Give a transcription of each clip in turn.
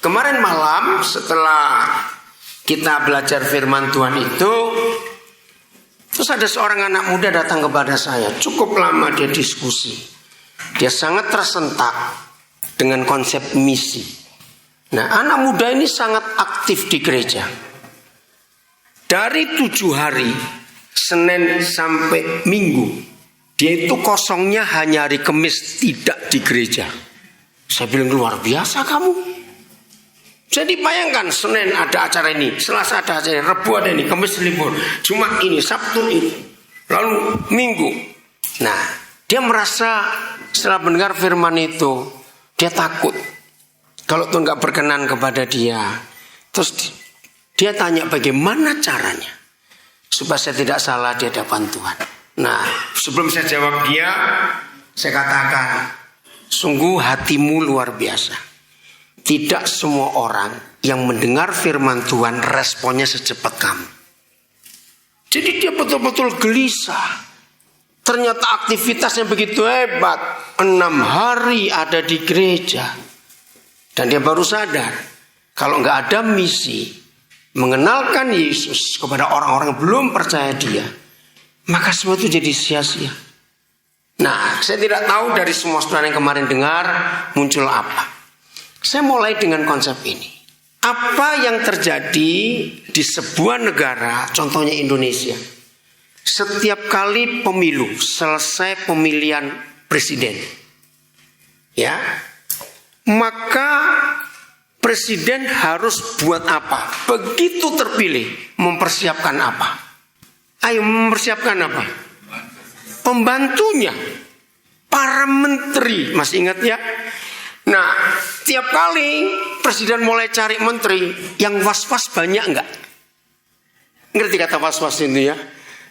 kemarin malam setelah kita belajar firman Tuhan itu, terus ada seorang anak muda datang kepada saya. Cukup lama dia diskusi. Dia sangat tersentak dengan konsep misi. Nah, anak muda ini sangat aktif di gereja. Dari 7 hari, Senin sampai Minggu, dia itu kosongnya hanya hari Kamis tidak di gereja. Saya bilang, luar biasa kamu. Jadi bayangkan, Senin ada acara ini, Selasa ada acara ini, Rabu ada ini, Kamis libur, Jumat ini, Sabtu ini, lalu Minggu. Nah, dia merasa setelah mendengar firman itu, dia takut kalau Tuhan gak berkenan kepada dia. Terus dia tanya bagaimana caranya supaya saya tidak salah di hadapan Tuhan. Nah, sebelum saya jawab dia, saya katakan, sungguh hatimu luar biasa. Tidak semua orang yang mendengar firman Tuhan responnya secepat kamu. Jadi dia betul-betul gelisah. Ternyata aktivitasnya begitu hebat. 6 hari ada di gereja. Dan dia baru sadar, kalau nggak ada misi mengenalkan Yesus kepada orang-orang yang belum percaya dia, maka semua itu jadi sia-sia. Nah, saya tidak tahu dari semua saudara yang kemarin dengar muncul apa. Saya mulai dengan konsep ini. Apa yang terjadi di sebuah negara, contohnya Indonesia, setiap kali pemilu, selesai pemilihan presiden, ya, maka presiden harus buat apa? Begitu terpilih, mempersiapkan apa? Ayo, mempersiapkan apa? Pembantunya, para menteri, masih ingat ya? Nah, tiap kali presiden mulai cari menteri, yang was-was banyak enggak? Ngerti kata was-was itu ya?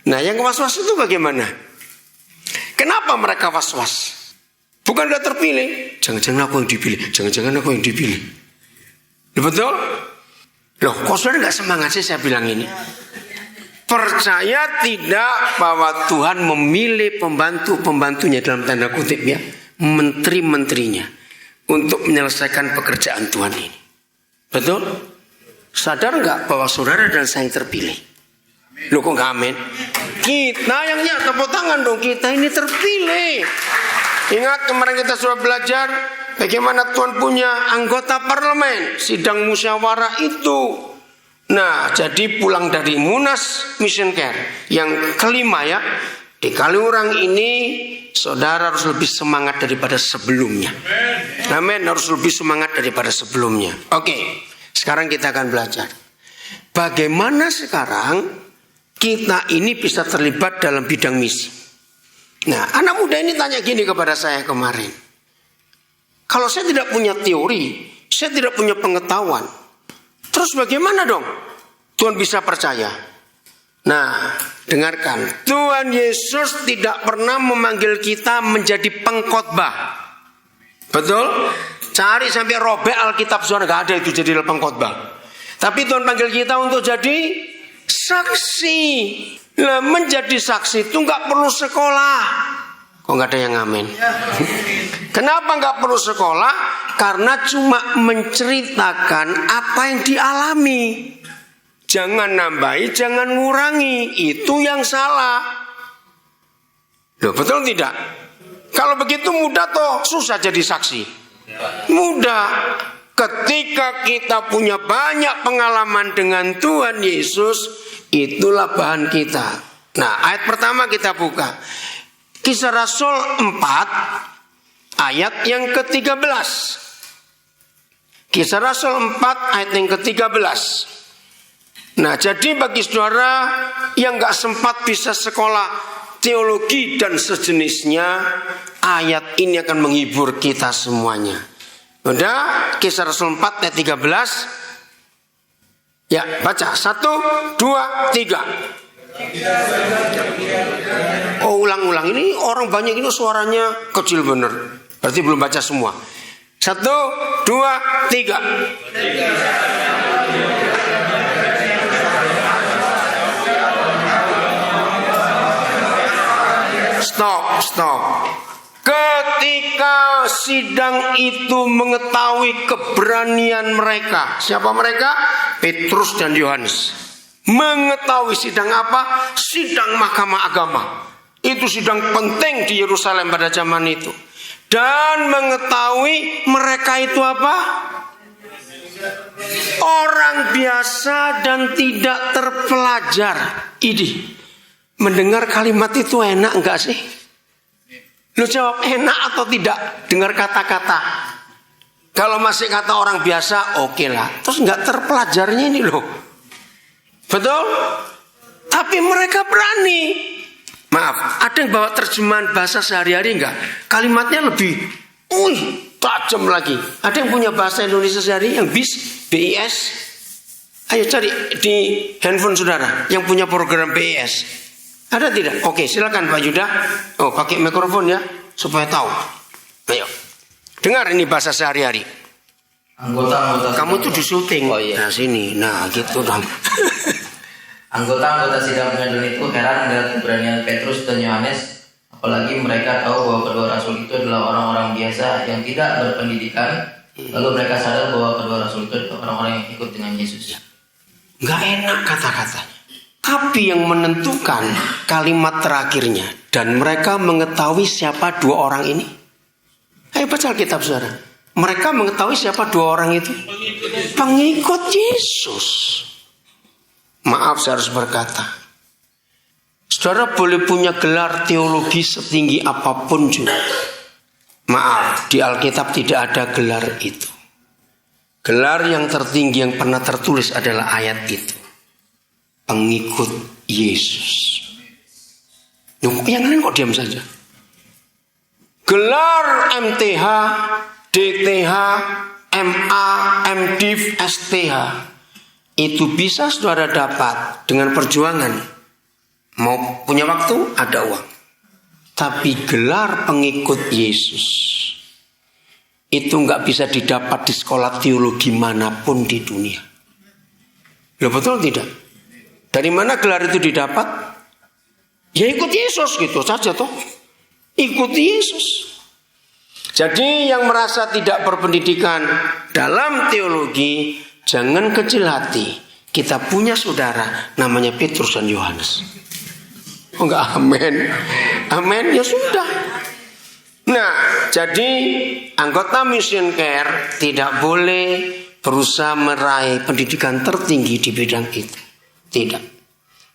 Nah, yang was-was itu bagaimana? Kenapa mereka was-was? Bukan gak terpilih. Jangan-jangan aku yang dipilih. Jangan-jangan aku yang dipilih. Betul? Loh, kok saudara gak semangat sih saya bilang ini? Percaya tidak bahwa Tuhan memilih pembantu-pembantunya dalam tanda kutip ya, menteri-menterinya untuk menyelesaikan pekerjaan Tuhan ini. Betul? Sadar gak bahwa saudara dan saya yang terpilih? Loh, kok gak amin? Kita yang tepuk tangan dong, kita ini terpilih. Ingat kemarin kita sudah belajar bagaimana Tuhan punya anggota parlemen, sidang musyawarah itu. Nah, jadi pulang dari Munas Mission Care yang kelima ya, di Kaliurang ini saudara harus lebih semangat daripada sebelumnya. Amin, harus lebih semangat daripada sebelumnya. Oke, sekarang kita akan belajar bagaimana sekarang kita ini bisa terlibat dalam bidang misi. Nah, anak muda ini tanya gini kepada saya kemarin. Kalau saya tidak punya teori, saya tidak punya pengetahuan, terus bagaimana dong Tuhan bisa percaya? Nah, dengarkan. Tuhan Yesus tidak pernah memanggil kita menjadi pengkhotbah. Betul? Cari sampai robek Alkitab, saudara, gak ada itu jadi pengkhotbah. Tapi Tuhan panggil kita untuk jadi saksi. Lah, menjadi saksi itu gak perlu sekolah. Kok gak ada yang amin? Kenapa gak perlu sekolah? Karena cuma menceritakan apa yang dialami. Jangan nambahi, jangan ngurangi. Itu yang salah. Loh, betul tidak? Kalau begitu mudah toh, susah jadi saksi. Mudah. Ketika kita punya banyak pengalaman dengan Tuhan Yesus, itulah bahan kita. Nah, ayat pertama kita buka. Kisah Rasul 4 ayat yang ke-13. Kisah Rasul 4 ayat yang ke-13. Nah, jadi bagi saudara yang gak sempat bisa sekolah teologi dan sejenisnya, ayat ini akan menghibur kita semuanya. Udah, Kisah Rasul 4 ayat 13. Ya, baca 1, 2, 3. Oh, ulang-ulang. Ini orang banyak ini suaranya kecil bener. Berarti belum baca semua. 1, 2, 3. Stop. Ketika sidang itu mengetahui keberanian mereka. Siapa mereka? Petrus dan Yohanes. Mengetahui sidang apa? Sidang Mahkamah Agama. Itu sidang penting di Yerusalem pada zaman itu. Dan mengetahui mereka itu apa? Orang biasa dan tidak terpelajar. Idih, mendengar kalimat itu enak enggak sih? Lu jawab enak atau tidak dengar kata-kata. Kalau masih kata orang biasa, oke lah. Terus enggak terpelajarnya ini loh. Betul? Tapi mereka berani. Maaf, ada yang bawa terjemahan bahasa sehari-hari enggak? Kalimatnya lebih tajam lagi. Ada yang punya bahasa Indonesia sehari yang BIS? Ayo cari di handphone saudara yang punya program BIS. Ada tidak? Oke, silakan Pak Yuda. Oh, pakai mikrofon ya supaya tahu. Ayo. Dengar ini bahasa sehari-hari. Anggota-anggota. Kamu tuh disyuting. Oh iya. Nah, sini. Nah, gitu dong. Anggota-anggota sidang pengadilan itu heran dengan keberanian Petrus dan Yohanes, apalagi mereka tahu bahwa kedua rasul itu adalah orang-orang biasa yang tidak berpendidikan. Lalu mereka sadar bahwa kedua rasul itu adalah orang-orang yang ikut dengan Yesus. Nggak enak kata-katanya. Tapi yang menentukan kalimat terakhirnya. Dan mereka mengetahui siapa dua orang ini. Ayo baca Alkitab saudara. Mereka mengetahui siapa dua orang itu. Pengikut Yesus. Maaf saya harus berkata. Saudara boleh punya gelar teologi setinggi apapun juga. Maaf, di Alkitab tidak ada gelar itu. Gelar yang tertinggi yang pernah tertulis adalah ayat itu. Pengikut Yesus. Yang lain kok diam saja. Gelar MTH, DTH, MA, MDiv, STH itu bisa saudara dapat dengan perjuangan. Mau punya waktu, ada uang. Tapi gelar pengikut Yesus itu nggak bisa didapat di sekolah teologi manapun di dunia. Loh betul tidak? Dari mana gelar itu didapat? Ya ikut Yesus gitu saja toh. Ikut Yesus. Jadi yang merasa tidak berpendidikan dalam teologi, jangan kecil hati. Kita punya saudara namanya Petrus dan Yohanes. Oh enggak, amin. Amin, ya sudah. Nah, jadi anggota Mission Care tidak boleh berusaha meraih pendidikan tertinggi di bidang itu. Tidak.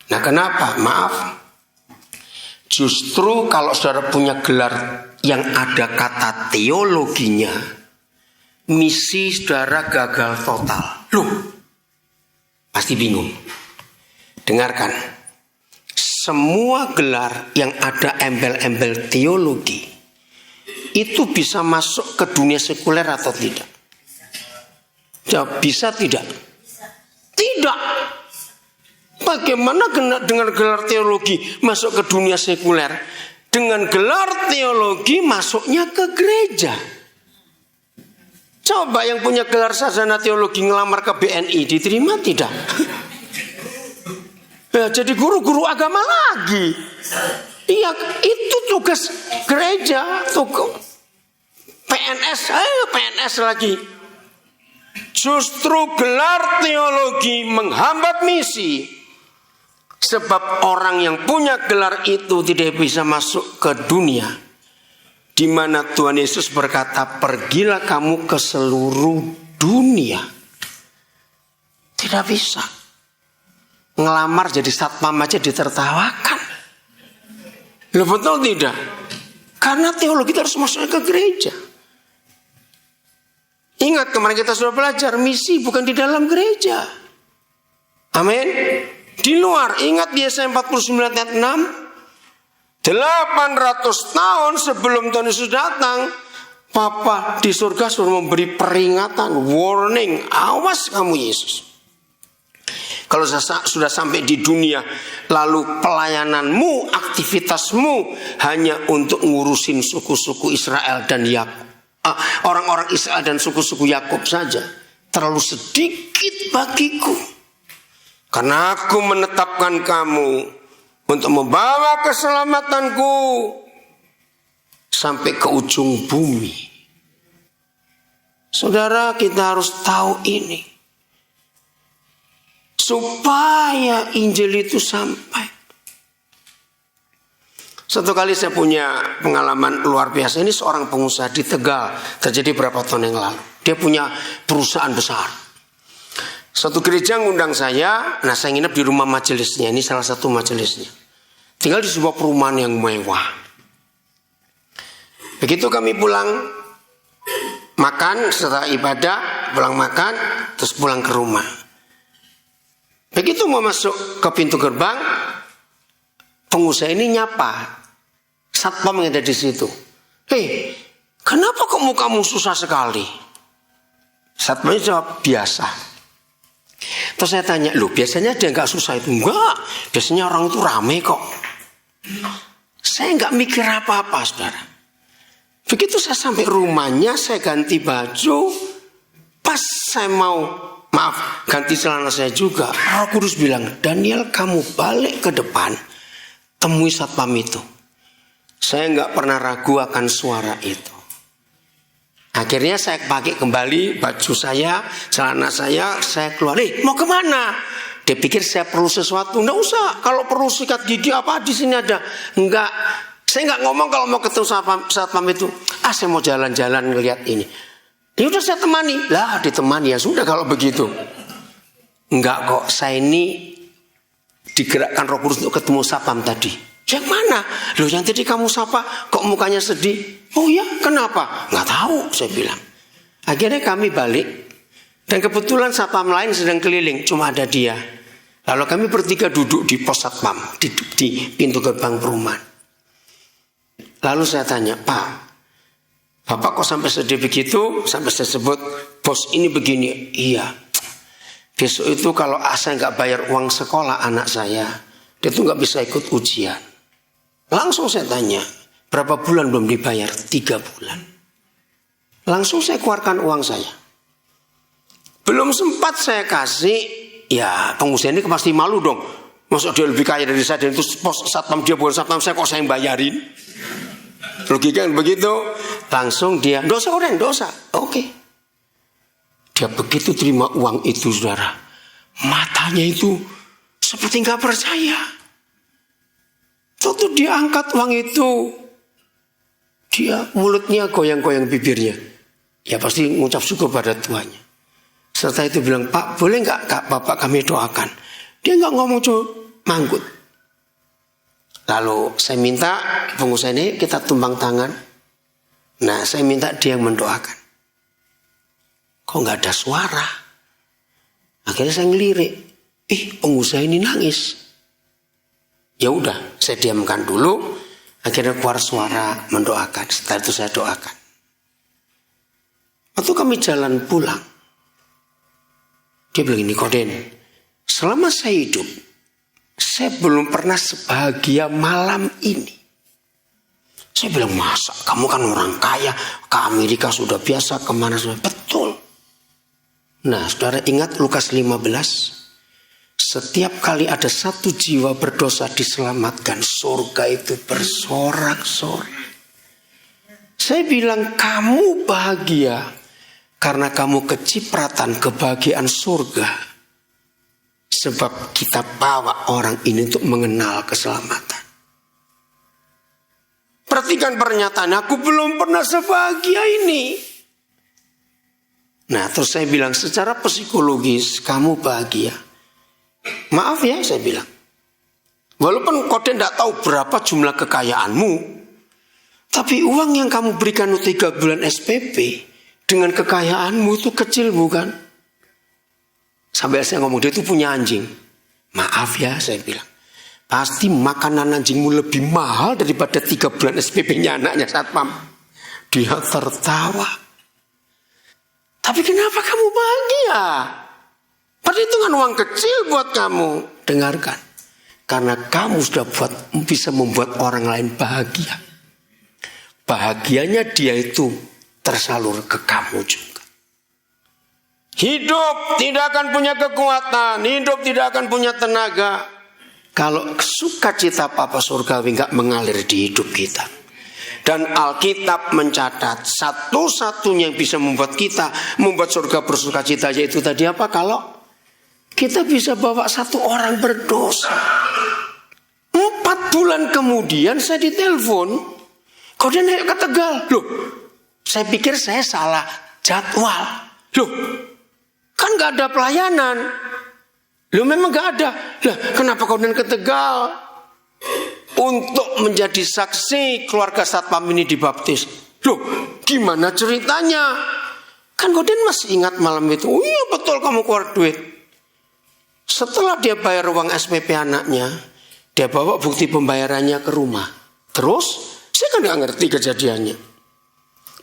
Nah, kenapa? Maaf. Justru kalau saudara punya gelar yang ada kata teologinya, misi saudara gagal total. Loh, pasti bingung. Dengarkan. Semua gelar yang ada embel-embel teologi itu bisa masuk ke dunia sekuler atau tidak? Jawab, bisa tidak? Tidak. Bagaimana dengan gelar teologi masuk ke dunia sekuler? Dengan gelar teologi masuknya ke gereja. Coba yang punya gelar sarjana teologi ngelamar ke BNI, diterima tidak? Ya, jadi guru-guru agama lagi. Iya, itu tugas gereja, tugas PNS lagi. Justru gelar teologi menghambat misi. Sebab orang yang punya gelar itu tidak bisa masuk ke dunia. Di mana Tuhan Yesus berkata, pergilah kamu ke seluruh dunia. Tidak bisa. Ngelamar jadi satpam aja ditertawakan. Loh betul tidak? Karena teologi harus masuk ke gereja. Ingat kemarin kita sudah belajar, misi bukan di dalam gereja. Amin. Di luar, ingat di Yesaya 49 ayat 6. 800 tahun sebelum Tuhan Yesus datang, Papa di surga sudah memberi peringatan, warning, awas kamu Yesus. Kalau sudah sampai di dunia, lalu pelayananmu, aktivitasmu hanya untuk ngurusin suku-suku Israel dan Yakub. Orang-orang Israel dan suku-suku Yakub saja. Terlalu sedikit bagiku. Karena aku menetapkan kamu untuk membawa keselamatanku sampai ke ujung bumi. Saudara, kita harus tahu ini. Supaya Injil itu sampai. Satu kali saya punya pengalaman luar biasa. Ini seorang pengusaha di Tegal. Terjadi berapa tahun yang lalu. Dia punya perusahaan besar. Satu gereja ngundang saya. Nah, saya nginep di rumah majelisnya. Ini salah satu majelisnya. Tinggal di sebuah perumahan yang mewah. Begitu kami pulang makan setelah ibadah, pulang makan, terus pulang ke rumah. Begitu mau masuk ke pintu gerbang, pengusaha ini nyapa satpam yang ada di situ. Hei, kenapa kok mukamu susah sekali? Satpamnya jawab, biasa. Terus saya tanya, loh biasanya dia nggak susah itu? Enggak, biasanya orang itu rame kok. Saya nggak mikir apa-apa, saudara. Begitu saya sampai rumahnya, saya ganti baju. Pas saya mau, ganti celana saya juga. Roh Kudus bilang, Daniel, kamu balik ke depan, temui satpam itu. Saya nggak pernah ragu akan suara itu. Akhirnya saya pakai kembali baju saya, celana saya keluar. Mau kemana? Dia pikir saya perlu sesuatu. Nggak usah, kalau perlu sikat gigi apa di sini ada. Enggak. Saya nggak ngomong kalau mau ketemu satpam itu. Saya mau jalan-jalan ngeliat ini. Ya udah saya temani. Lah ditemani, ya sudah kalau begitu. Enggak kok, saya ini digerakkan Roh Kudus untuk ketemu satpam tadi. Yang mana? Loh yang tadi kamu sapa kok mukanya sedih? Oh ya, kenapa? Nggak tahu, saya bilang. Akhirnya kami balik. Dan kebetulan satpam lain sedang keliling, cuma ada dia. Lalu kami bertiga duduk di pos satpam, di pintu gerbang perumahan. Lalu saya tanya, Pak, Bapak kok sampai sedih begitu? Sampai saya sebut, bos ini begini. Iya, besok itu kalau saya nggak bayar uang sekolah anak saya, dia tuh nggak bisa ikut ujian. Langsung saya tanya, berapa bulan belum dibayar? 3 bulan. Langsung saya keluarkan uang saya. Belum sempat saya kasih, ya pengusaha ini pasti malu dong. Masa dia lebih kaya dari saya, dan itu pos satpam dia bukan satpam saya, kok saya yang bayarin? Logika begitu. Langsung dia, dosa orang, dosa. Oke. Dia begitu terima uang itu, saudara, matanya itu seperti nggak percaya. Waktu dia angkat uang itu, dia mulutnya goyang-goyang bibirnya. Ya pasti mengucap syukur pada Tuhannya. Serta itu bilang, Pak, boleh nggak Bapak kami doakan? Dia nggak ngomong, cuma manggut. Lalu saya minta pengusaha ini kita tumbang tangan. Nah, saya minta dia yang mendoakan. Kok nggak ada suara? Akhirnya saya ngelirik. Pengusaha ini nangis. Ya udah, saya diamkan dulu. Akhirnya keluar suara mendoakan. Setelah itu saya doakan. Waktu kami jalan pulang, dia bilang, ini Koden, selama saya hidup, saya belum pernah sebahagia malam ini. Saya bilang, masa kamu kan orang kaya, ke Amerika sudah biasa, kemana sudah. Betul. Nah, saudara ingat Lukas 15? Setiap kali ada satu jiwa berdosa diselamatkan, surga itu bersorak-sorak. Saya bilang, kamu bahagia karena kamu kecipratan kebahagiaan surga. Sebab kita bawa orang ini untuk mengenal keselamatan. Perhatikan pernyataan, aku belum pernah sebahagia ini. Nah, terus saya bilang, secara psikologis kamu bahagia. Maaf ya, saya bilang. Walaupun kau tidak tahu berapa jumlah kekayaanmu, tapi uang yang kamu berikan untuk 3 bulan SPP dengan kekayaanmu itu kecil bukan? Sampai saya ngomong, dia itu punya anjing. Maaf ya, saya bilang. Pasti makanan anjingmu lebih mahal daripada 3 bulan SPP-nya anaknya satpam. Dia tertawa. Tapi kenapa kamu bahagia? Padahal itu kan uang kecil buat kamu. Dengarkan. Karena kamu sudah bisa membuat orang lain bahagia. Bahagianya dia itu tersalur ke kamu juga. Hidup tidak akan punya kekuatan. Hidup tidak akan punya tenaga kalau sukacita Papa surgawi nggak mengalir di hidup kita. Dan Alkitab mencatat satu-satunya yang bisa membuat surga bersukacita yaitu tadi apa? Kalau kita bisa bawa satu orang berdosa. 4 bulan kemudian saya ditelepon, kemudian ayo ke Tegal. Loh, saya pikir saya salah jadwal. Loh, kan gak ada pelayanan. Loh, memang gak ada. Lah, kenapa kemudian ke Tegal? Untuk menjadi saksi keluarga satpam ini dibaptis. Loh, gimana ceritanya? Kan kemudian masih ingat malam itu. Oh iya betul, kamu keluar duit. Setelah dia bayar uang SPP anaknya, dia bawa bukti pembayarannya ke rumah. Terus saya kan gak ngerti kejadiannya.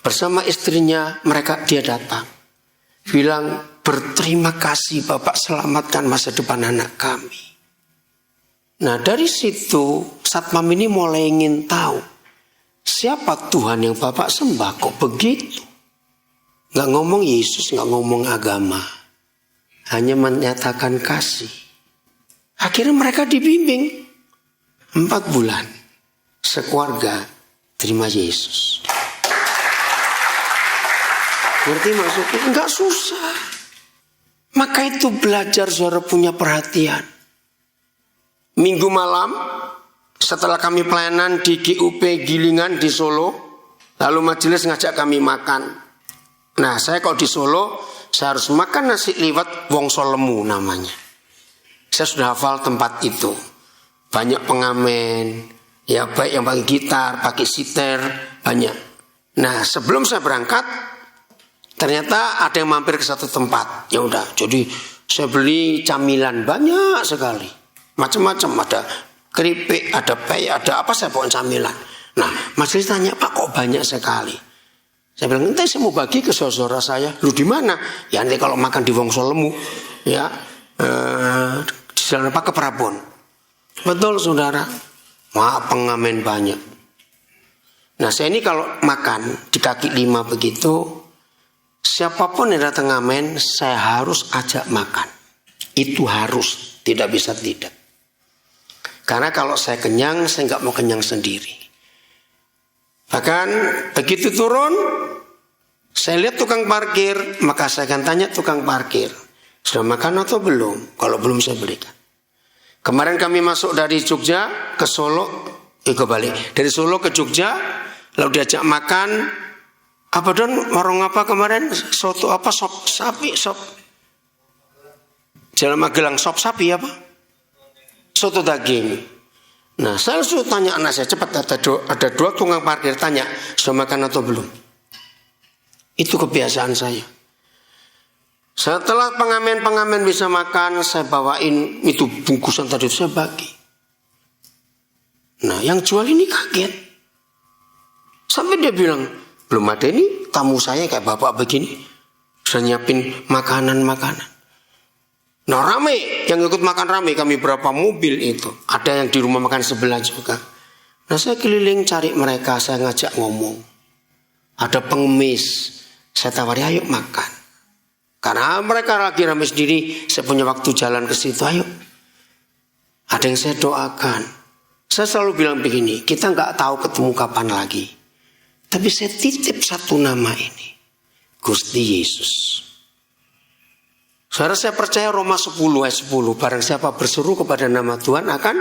Bersama istrinya dia datang, bilang, berterima kasih Bapak selamatkan masa depan anak kami. Nah dari situ satpam ini mulai ingin tahu siapa Tuhan yang Bapak sembah kok begitu. Gak ngomong Yesus, gak ngomong agama, hanya menyatakan kasih. Akhirnya mereka dibimbing 4 bulan, sekeluarga terima Yesus. Ngerti maksudnya? Enggak susah. Maka itu belajar saudara punya perhatian. Minggu malam setelah kami pelayanan di GUP Gilingan di Solo, lalu majelis ngajak kami makan. Nah saya kalau di Solo saya harus makan nasi liwet Wongso Lemu namanya. Saya sudah hafal tempat itu. Banyak pengamen, ya baik yang pakai gitar, pakai siter, banyak. Nah sebelum saya berangkat, ternyata ada yang mampir ke satu tempat. Ya udah, jadi saya beli camilan banyak sekali. Macam-macam, ada keripik, ada pey, ada apa saya bawa camilan. Nah, majelis tanya, Pak kok banyak sekali? Saya bilang, nanti saya mau bagi ke saudara saya. Lu di mana? Ya nanti kalau makan di Wongso Lemu, ya di jalan apa ke Prabon. Betul saudara. Wah pengamen banyak. Nah saya ini kalau makan di kaki 5 begitu, siapapun yang datang ngamen, saya harus ajak makan. Itu harus, tidak bisa tidak. Karena kalau saya kenyang, saya nggak mau kenyang sendiri. Bahkan begitu turun, saya lihat tukang parkir, maka saya akan tanya tukang parkir, sudah makan atau belum? Kalau belum saya berikan. Kemarin kami masuk dari Jogja ke Solo, kebalik. Dari Solo ke Jogja, lalu diajak makan. Apa don? Warung apa kemarin? Soto apa? Sop sapi, sop. Jalan Magelang sop sapi apa? Soto daging. Nah saya langsung tanya anak saya, cepat ada 2 tukang parkir, tanya sudah makan atau belum. Itu kebiasaan saya. Setelah pengamen bisa makan, saya bawain itu bungkusan tadi saya bagi. Nah yang jual ini kaget. Sampai dia bilang, belum ada ini tamu saya kayak bapak begini, sudah nyiapin makanan-makanan. Nah rame, yang ikut makan rame, kami berapa mobil itu. Ada yang di rumah makan sebelah juga. Nah saya keliling cari mereka, saya ngajak ngomong. Ada pengemis, saya tawari ayo makan. Karena mereka lagi rame sendiri, saya punya waktu jalan ke situ, ayo. Ada yang saya doakan. Saya selalu bilang begini, kita gak tahu ketemu kapan lagi. Tapi saya titip satu nama ini, Gusti Yesus. Saudara saya percaya Roma 10 ayat 10, barang siapa berseru kepada nama Tuhan akan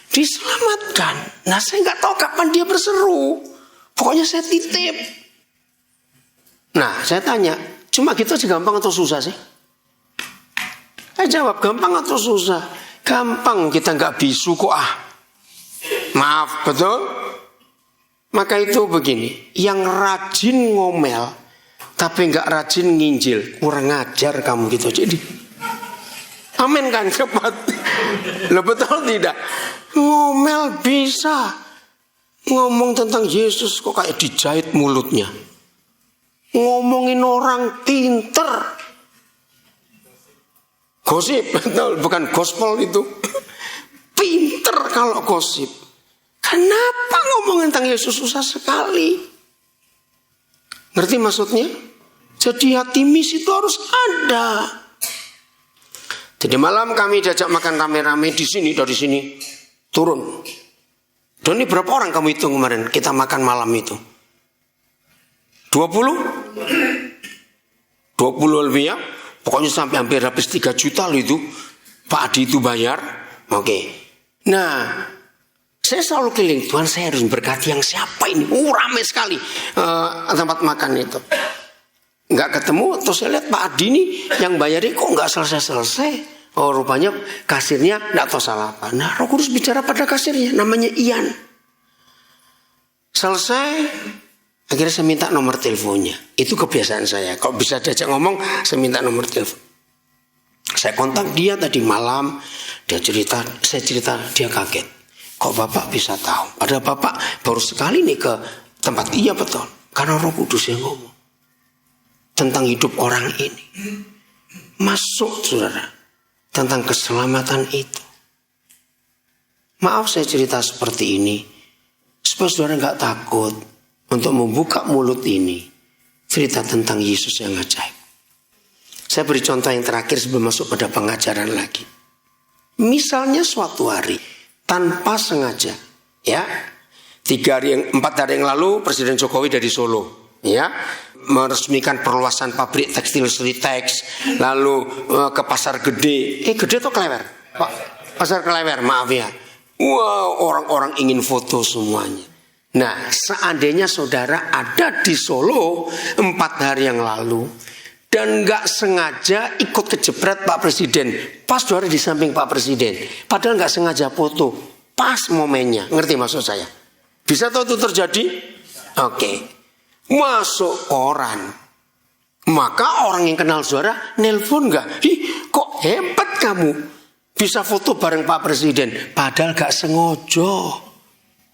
diselamatkan. Nah saya gak tahu kapan dia berseru, pokoknya saya titip. Nah saya tanya, cuma gitu aja gampang atau susah sih? Saya jawab, gampang atau susah? Gampang, kita gak bisu kok Maaf, betul? Maka itu begini, yang rajin ngomel tapi gak rajin nginjil, kurang ajar kamu gitu. Jadi amin kan cepat. Loh betul tidak? Ngomel bisa, ngomong tentang Yesus kok kayak dijahit mulutnya. Ngomongin orang pinter, gosip, betul, bukan gospel itu. Pinter kalau gosip. Kenapa ngomongin tentang Yesus susah sekali? Ngerti maksudnya? Jadi hati misi itu harus ada. Jadi malam kami diajak makan rame-rame di sini, dari sini turun Doni berapa orang kamu hitung kemarin kita makan malam itu? 20? 20 lebih ya. Pokoknya sampai hampir habis 3 juta loh itu. Pak Adi itu bayar. Oke. Nah, saya selalu keliling, Tuhan saya harus berkati yang siapa ini? Ramai sekali tempat makan itu. Nggak ketemu, terus saya lihat Pak Adi ini yang bayarnya kok nggak selesai-selesai. Oh rupanya kasirnya nggak tahu salah apa. Nah Roh Kudus bicara pada kasirnya, namanya Ian. Selesai, akhirnya saya minta nomor teleponnya. Itu kebiasaan saya. Kalau bisa diajak ngomong, saya minta nomor telepon. Saya kontak dia tadi malam, dia cerita, saya cerita, dia kaget. Kok Bapak bisa tahu? Padahal Bapak baru sekali nih ke tempat. Iya betul, karena Roh Kudus yang ngomong tentang hidup orang ini. Masuk saudara, tentang keselamatan itu. Maaf saya cerita seperti ini, supaya saudara gak takut untuk membuka mulut ini. Cerita tentang Yesus yang ajaib. Saya beri contoh yang terakhir sebelum masuk pada pengajaran lagi. Misalnya suatu hari, tanpa sengaja, ya, 4 hari yang lalu Presiden Jokowi dari Solo, ya, meresmikan perluasan pabrik tekstil Sritex, lalu ke Pasar Gede. Gede atau Klewer? Pak, Pasar Klewer, maaf ya. Wow, orang-orang ingin foto semuanya. Nah, seandainya saudara ada di Solo 4 hari yang lalu dan nggak sengaja ikut kejebret Pak Presiden, pas saudara di samping Pak Presiden, padahal nggak sengaja foto, pas momennya, ngerti maksud saya? Bisa tahu itu terjadi? Oke. Masuk koran. Maka orang yang kenal saudara nelpon nggak? Kok hebat kamu bisa foto bareng Pak Presiden, padahal nggak sengaja.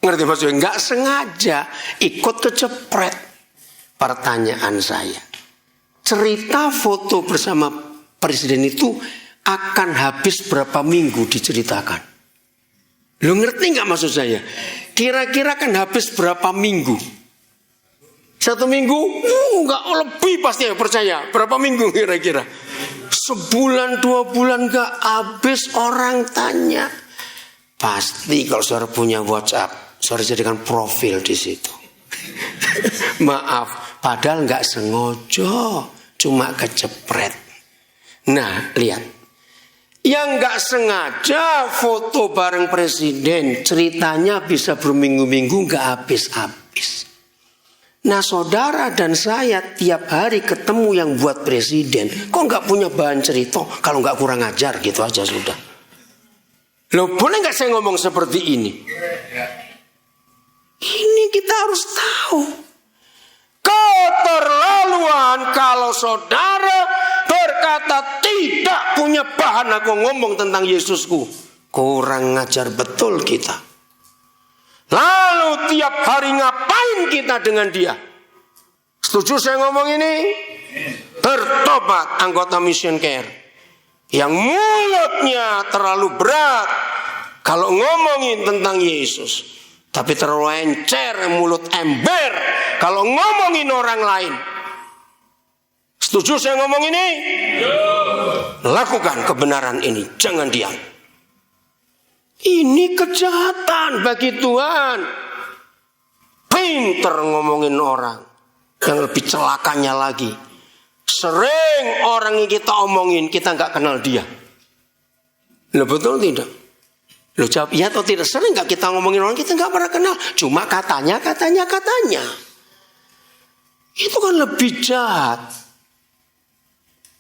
Ngerti maksudnya? Nggak sengaja ikut kejepret. Pertanyaan saya, cerita foto bersama Presiden itu akan habis berapa minggu diceritakan? Lo ngerti nggak maksud saya? Kira-kira kan habis berapa minggu? 1 minggu? Nggak lebih pasti ya, percaya. Berapa minggu kira-kira? Sebulan 2 bulan nggak habis orang tanya. Pasti kalau saudara punya WhatsApp, saudara jadikan profil di situ. Maaf, padahal nggak sengaja, cuma kecepret. Nah, lihat. Yang nggak sengaja foto bareng Presiden, ceritanya bisa berminggu-minggu nggak habis-habis. Nah, saudara dan saya tiap hari ketemu yang buat Presiden, kok nggak punya bahan cerita? Kalau nggak kurang ajar gitu aja sudah. Loh, boleh nggak saya ngomong seperti ini? Ini kita harus tahu. Keterlaluan kalau saudara berkata tidak punya bahan aku ngomong tentang Yesusku. Kurang ngajar betul kita. Lalu tiap hari ngapain kita dengan dia? Setuju saya ngomong ini? Bertobat anggota Mission Care. Yang mulutnya terlalu berat kalau ngomongin tentang Yesus. Tapi terlalu encer, mulut ember kalau ngomongin orang lain. Setuju saya ngomong ini? Lakukan kebenaran ini, jangan diam. Ini kejahatan bagi Tuhan. Pinter ngomongin orang. Yang lebih celakanya lagi, sering orang yang kita omongin kita nggak kenal dia. Loh, betul tidak? Lo jawab iya atau tidak? Sering nggak kita ngomongin orang kita nggak pernah kenal, cuma katanya. Itu kan lebih jahat.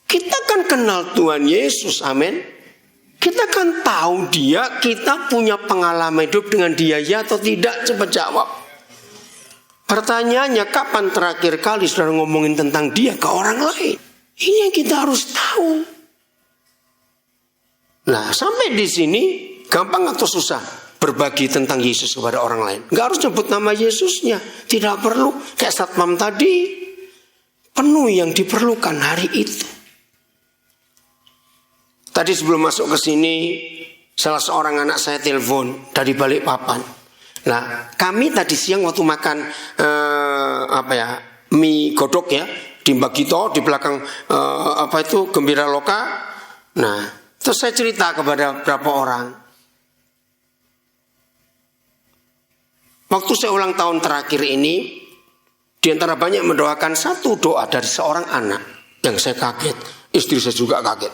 Kita kan kenal Tuhan Yesus, amin. Kita kan tahu dia, kita punya pengalaman hidup dengan dia, ya atau tidak? Coba jawab. Pertanyaannya, kapan terakhir kali saudara ngomongin tentang dia ke orang lain? Ini yang kita harus tahu. Nah, sampai di sini gampang atau susah berbagi tentang Yesus kepada orang lain? Gak harus nyebut nama Yesusnya, tidak perlu. Kayak satpam tadi, penuh yang diperlukan hari itu. Tadi sebelum masuk ke sini, salah seorang anak saya telepon dari Balikpapan. Nah, kami tadi siang waktu makan mie godok ya di Mbak Gito di belakang Gembira Loka. Nah, terus saya cerita kepada beberapa orang. Waktu saya ulang tahun terakhir ini, di antara banyak mendoakan satu doa dari seorang anak yang saya kaget. Istri saya juga kaget.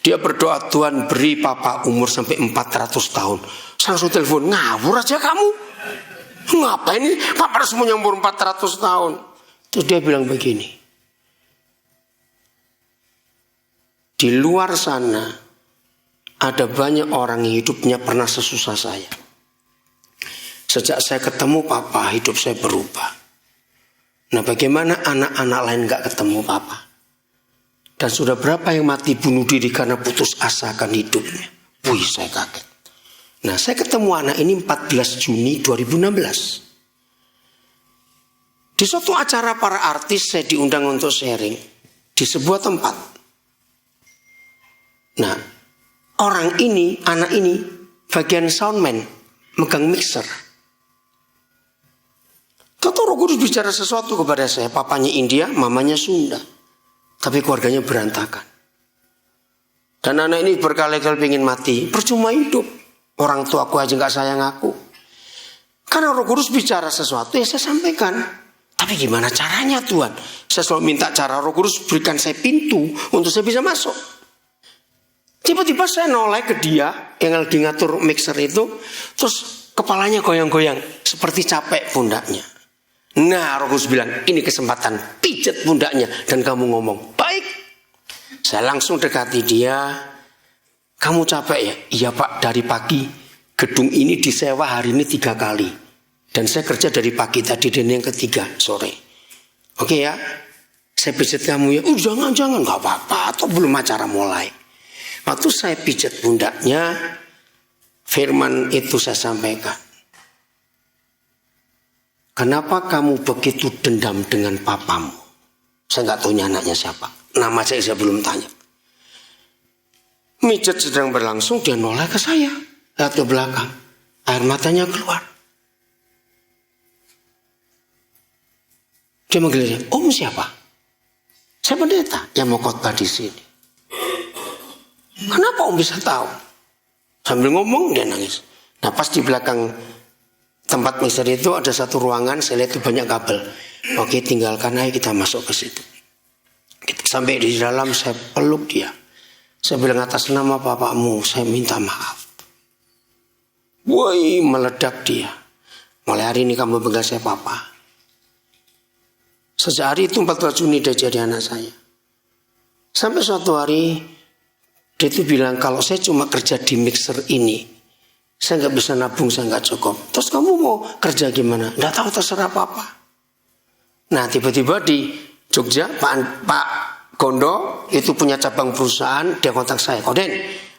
Dia berdoa, Tuhan beri papa umur sampai 400 tahun. Saya langsung telepon, ngawur aja kamu. Ngapain ini papa harus umur 400 tahun. Terus dia bilang begini, di luar sana ada banyak orang yang hidupnya pernah sesusah saya. Sejak saya ketemu papa, hidup saya berubah. Nah, bagaimana anak-anak lain gak ketemu papa? Dan sudah berapa yang mati bunuh diri karena putus asa akan hidupnya? Wih, saya kaget. Nah, saya ketemu anak ini 14 Juni 2016. Di suatu acara para artis saya diundang untuk sharing di sebuah tempat. Nah, orang ini, anak ini bagian soundman, megang mixer. Tahu Roh Kudus bicara sesuatu kepada saya. Papanya India, mamanya Sunda. Tapi keluarganya berantakan. Dan anak ini berkali-kali ingin mati. Percuma hidup. Orang tua aku aja gak sayang aku. Karena Roh Kudus bicara sesuatu ya saya sampaikan. Tapi gimana caranya Tuhan? Saya selalu minta cara Roh Kudus berikan saya pintu untuk saya bisa masuk. Tiba-tiba saya noleh ke dia yang lagi ngatur mixer itu. Terus kepalanya goyang-goyang. Seperti capek pundaknya. Nah, Roh Kudus bilang, ini kesempatan, pijat pundaknya. Dan kamu ngomong, baik. Saya langsung dekati dia. Kamu capek ya? Iya Pak, dari pagi gedung ini disewa hari ini 3 kali. Dan saya kerja dari pagi tadi dan yang ketiga sore. Oke ya, saya pijat kamu ya. Jangan, gak apa-apa. Atau belum acara mulai. Waktu saya pijat pundaknya, firman itu saya sampaikan. Kenapa kamu begitu dendam dengan papamu? Saya gak tahu anaknya siapa. Nama saya belum tanya. Mijet sedang berlangsung, dia noleh ke saya. Lihat ke belakang. Air matanya keluar. Dia manggil saya, Om siapa? Saya pendeta yang mau khotbah di sini. Kenapa Om bisa tahu? Sambil ngomong dia nangis. Nah pas di belakang tempat mixer itu ada satu ruangan, saya lihat itu banyak kabel. Oke, tinggalkan aja kita masuk ke situ. Sampai di dalam saya peluk dia. Saya bilang atas nama bapakmu saya minta maaf. Woi, meledak dia. Mulai hari ini kamu pegang saya papa. Sejak hari itu 14 Juni dia jadi anak saya. Sampai suatu hari dia itu bilang kalau saya cuma kerja di mixer ini, saya gak bisa nabung, saya gak cukup. Terus kamu mau kerja gimana? Gak tahu, terserah papa. Nah tiba-tiba di Jogja Pak Gondo itu punya cabang perusahaan. Dia kontak saya, Koden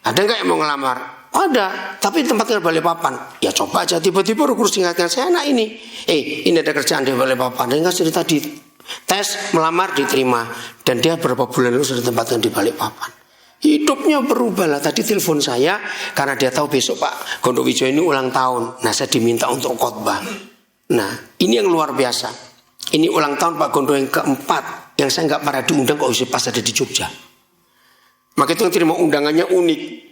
ada gak yang mau ngelamar? Ada, tapi tempatnya Balikpapan. Ya coba aja. Tiba-tiba Roh Kudus ingatkan saya, anak ini ini ada kerjaan di Balikpapan. Dan nggak cerita di tes, melamar, diterima. Dan dia berapa bulan lalu sudah ditempatkan di Balikpapan. Hidupnya berubah lah. Tadi telepon saya karena dia tahu besok Pak Gondo Wijo ini ulang tahun. Nah saya diminta untuk khotbah. Nah ini yang luar biasa. Ini ulang tahun Pak Gondo yang keempat. Yang saya nggak pernah diundang kok pas ada di Jogja. Maka itu yang terima undangannya unik.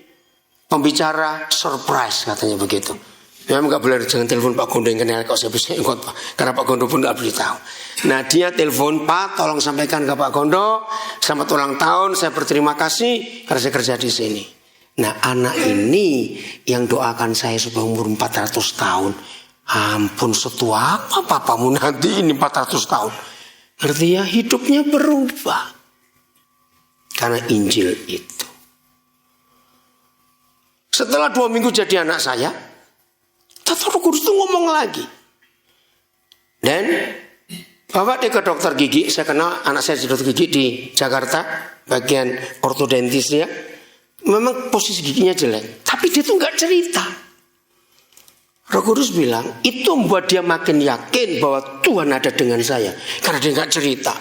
Pembicara surprise katanya begitu. Memang nggak boleh, jangan telepon Pak Gondo yang kenal kok saya bisa ikut Pak. Karena Pak Gondo pun nggak beritahu. Nah dia telepon, Pak tolong sampaikan ke Pak Gondo selamat ulang tahun, saya berterima kasih karena saya kerja di sini. Nah anak ini yang doakan saya supaya umur 400 tahun. Ampun setua apa papamu nanti ini 400 tahun. Ngerti ya, hidupnya berubah karena Injil itu. Setelah 2 minggu jadi anak saya, Roh Kudus itu ngomong lagi. Dan bawa dia ke dokter gigi. Saya kenal anak saya di dokter gigi di Jakarta, bagian ortodontis ya. Memang posisi giginya jelek, tapi dia tuh nggak cerita. Roh Kudus bilang itu membuat dia makin yakin bahwa Tuhan ada dengan saya karena dia nggak cerita.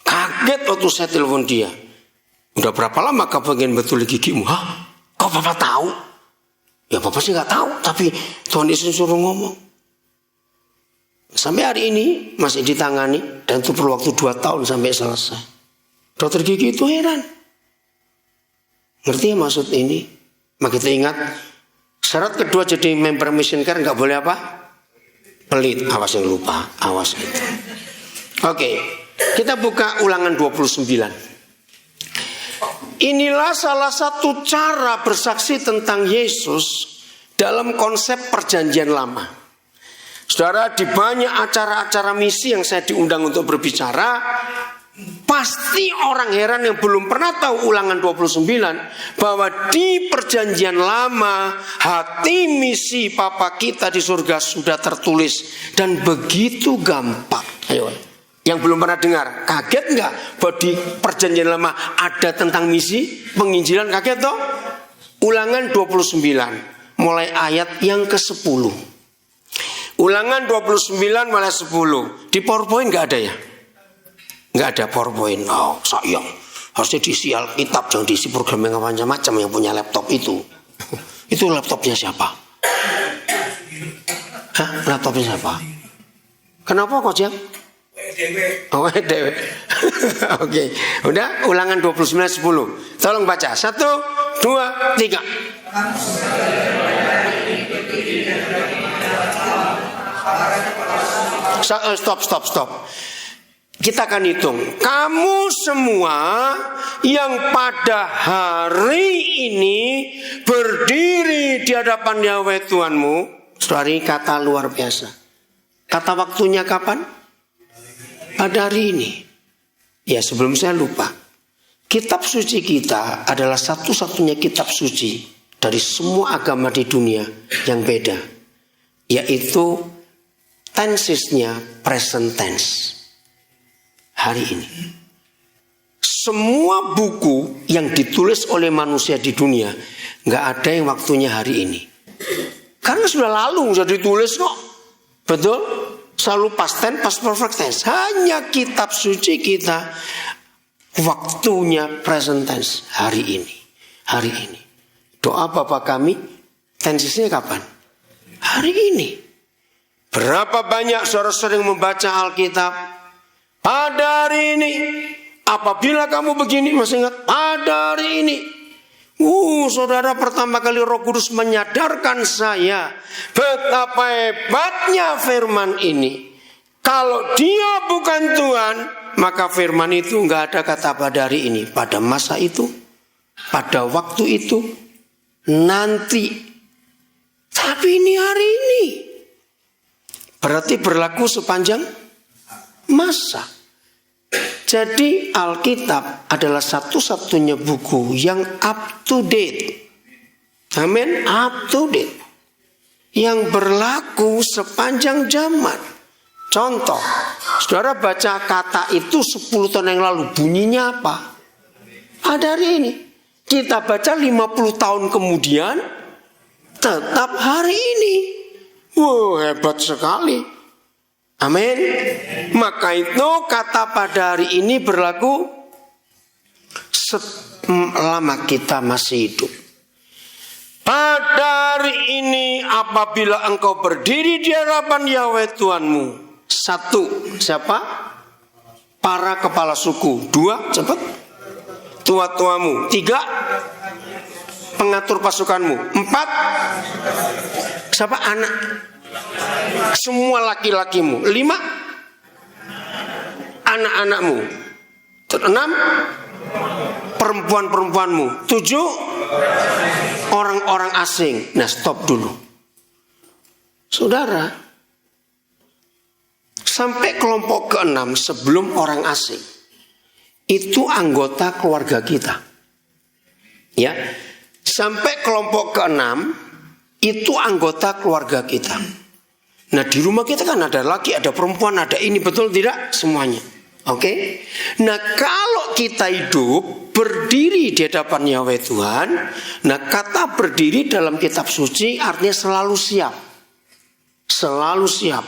Kaget waktu saya telepon dia. Udah berapa lama kau pengen betul gigimu? Hah? Kok Papa tahu? Ya Papa sih nggak tahu, tapi Tuhan Yesus suruh ngomong. Sampai hari ini masih ditangani dan itu perlu waktu 2 tahun sampai selesai. Dokter gigi itu heran. Ngerti ya maksud ini? Maka kita ingat Syarat kedua jadi member Mission Care nggak boleh apa? Pelit. Awas yang lupa. Awas itu. Oke, kita buka Ulangan 29. Inilah salah satu cara bersaksi tentang Yesus dalam konsep perjanjian lama. Saudara, di banyak acara-acara misi yang saya diundang untuk berbicara, pasti orang heran yang belum pernah tahu Ulangan 29 bahwa di perjanjian lama hati misi Papa kita di surga sudah tertulis dan begitu gampang. Ayo, yang belum pernah dengar, kaget nggak bahwa di perjanjian lama ada tentang misi penginjilan? Kaget toh? Ulangan 29 mulai ayat yang ke-10. Ulangan 29 mulai 10. Di PowerPoint nggak ada ya? Nggak ada PowerPoint. Oh, sayang. Harusnya diisi Alkitab, jangan diisi program yang macam-macam yang punya laptop itu. Itu laptopnya siapa? Hah? Laptopnya siapa? Kenapa kok Jam? Oh, dewe. Oke. Udah, Ulangan 29:10. Tolong baca. 1, 2, 3. Stop. Kita akan hitung. Kamu semua yang pada hari ini berdiri di hadapan Yahweh Tuhanmu. Saudara, ini kata luar biasa. Kata waktunya kapan? Pada hari ini. Ya, sebelum saya lupa, kitab suci kita adalah satu-satunya kitab suci dari semua agama di dunia yang beda, yaitu tensesnya present tense. Hari ini semua buku yang ditulis oleh manusia di dunia nggak ada yang waktunya hari ini, karena sudah lalu sudah ditulis kok. Betul? Selalu past tense, past perfect tense. Hanya kitab suci kita waktunya present tense, hari ini. Hari ini. Doa Bapa kami tensesnya kapan? Hari ini. Berapa banyak saudara sering membaca Alkitab? Pada hari ini. Apabila kamu begini, masih ingat? Pada hari ini. Saudara, pertama kali Roh Kudus menyadarkan saya betapa hebatnya firman ini. Kalau dia bukan Tuhan, maka firman itu nggak ada kata pada hari ini, pada masa itu, pada waktu itu, nanti. Tapi ini hari ini. Berarti berlaku sepanjang masa. Jadi Alkitab adalah satu-satunya buku yang up to date. Amin, up to date. Yang berlaku sepanjang zaman. Contoh, saudara baca kata itu 10 tahun yang lalu, bunyinya apa? Ada hari ini. Kita baca 50 tahun kemudian, tetap hari ini. Hebat sekali. Amin. Maka itu kata pada hari ini berlaku selama kita masih hidup. Pada hari ini apabila engkau berdiri di hadapan Yahweh Tuhanmu. 1, siapa? Para kepala suku. 2, cepat. Tua-tuamu. 3, pengatur pasukanmu. 4, siapa? Anak. Semua laki-lakimu. 5, anak-anakmu. 6, perempuan-perempuanmu. 7, orang-orang asing. Nah, stop dulu. Saudara, sampai kelompok ke-6 sebelum orang asing, itu anggota keluarga kita. Ya, sampai kelompok ke-6 itu anggota keluarga kita. Nah, di rumah kita kan ada laki, ada perempuan, ada ini, betul tidak? Semuanya. Oke? Nah, kalau kita hidup berdiri di hadapan Yahweh Tuhan, nah kata berdiri dalam kitab suci artinya selalu siap. Selalu siap.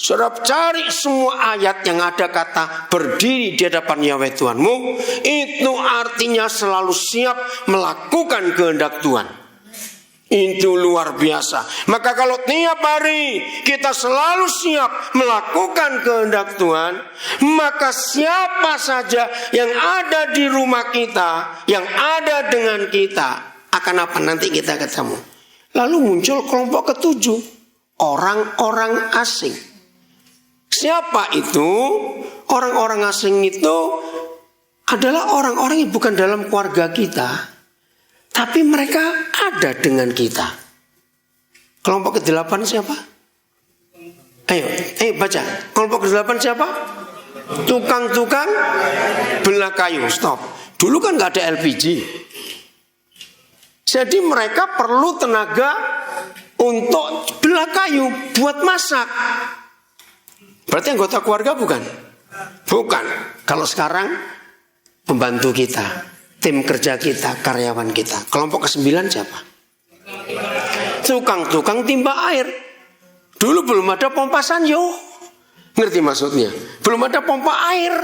Saudara cari semua ayat yang ada kata berdiri di hadapan Yahweh Tuhanmu, itu artinya selalu siap melakukan kehendak Tuhan. Itu luar biasa. Maka kalau tiap hari kita selalu siap melakukan kehendak Tuhan, maka siapa saja yang ada di rumah kita, yang ada dengan kita, akan apa nanti kita ketemu? Lalu muncul kelompok ketujuh, orang-orang asing. Siapa itu? Orang-orang asing itu adalah orang-orang yang bukan dalam keluarga kita, tapi mereka ada dengan kita. Kelompok ke-8 siapa? Ayo baca. Kelompok ke-8 siapa? Tukang-tukang belah kayu. Stop. Dulu kan gak ada LPG. Jadi mereka perlu tenaga untuk belah kayu buat masak. Berarti anggota keluarga bukan? Bukan. Kalau sekarang pembantu kita, tim kerja kita, karyawan kita. Kelompok ke-9 siapa? Tukang-tukang timba air. Dulu belum ada pompa sanyo. Ngerti maksudnya? Belum ada pompa air.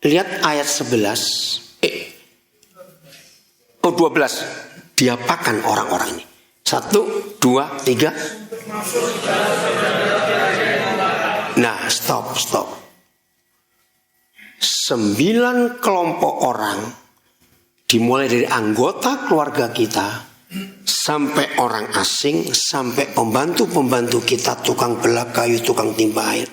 Lihat ayat 11. 12. Diapakan orang-orang ini? 1, 2, 3. Nah, stop. 9 kelompok orang, dimulai dari anggota keluarga kita, sampai orang asing, sampai pembantu-pembantu kita, tukang belah kayu, tukang timba air.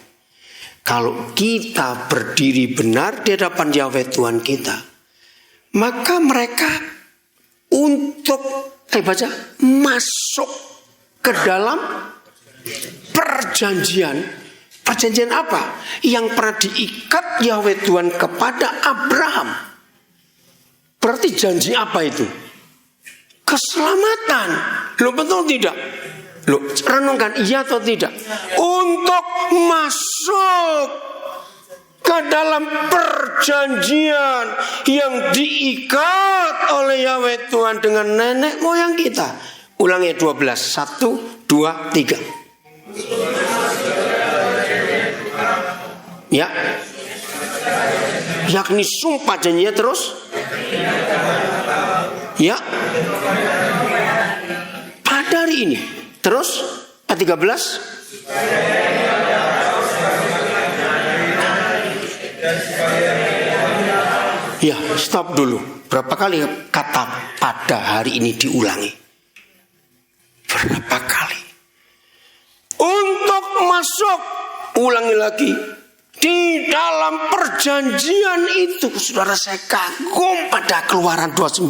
Kalau kita berdiri benar di hadapan Yahweh Tuhan kita, maka mereka untuk masuk ke dalam perjanjian. Perjanjian apa? Yang pernah diikat Yahweh Tuhan kepada Abraham. Berarti janji apa itu? Keselamatan. Loh, betul tidak? Loh, renungkan iya atau tidak? Untuk masuk ke dalam perjanjian yang diikat oleh Yahweh Tuhan dengan nenek moyang kita. Ulangi 12. 1, 2, 3. Ya. Yakni sumpah janjinya terus. Ya. Pada hari ini. Terus ayat 13. Ya, stop dulu. Berapa kali kata pada hari ini diulangi? Berapa kali? Untuk masuk, ulangi lagi. Di dalam perjanjian itu, saudara, saya kagum pada Keluaran 29.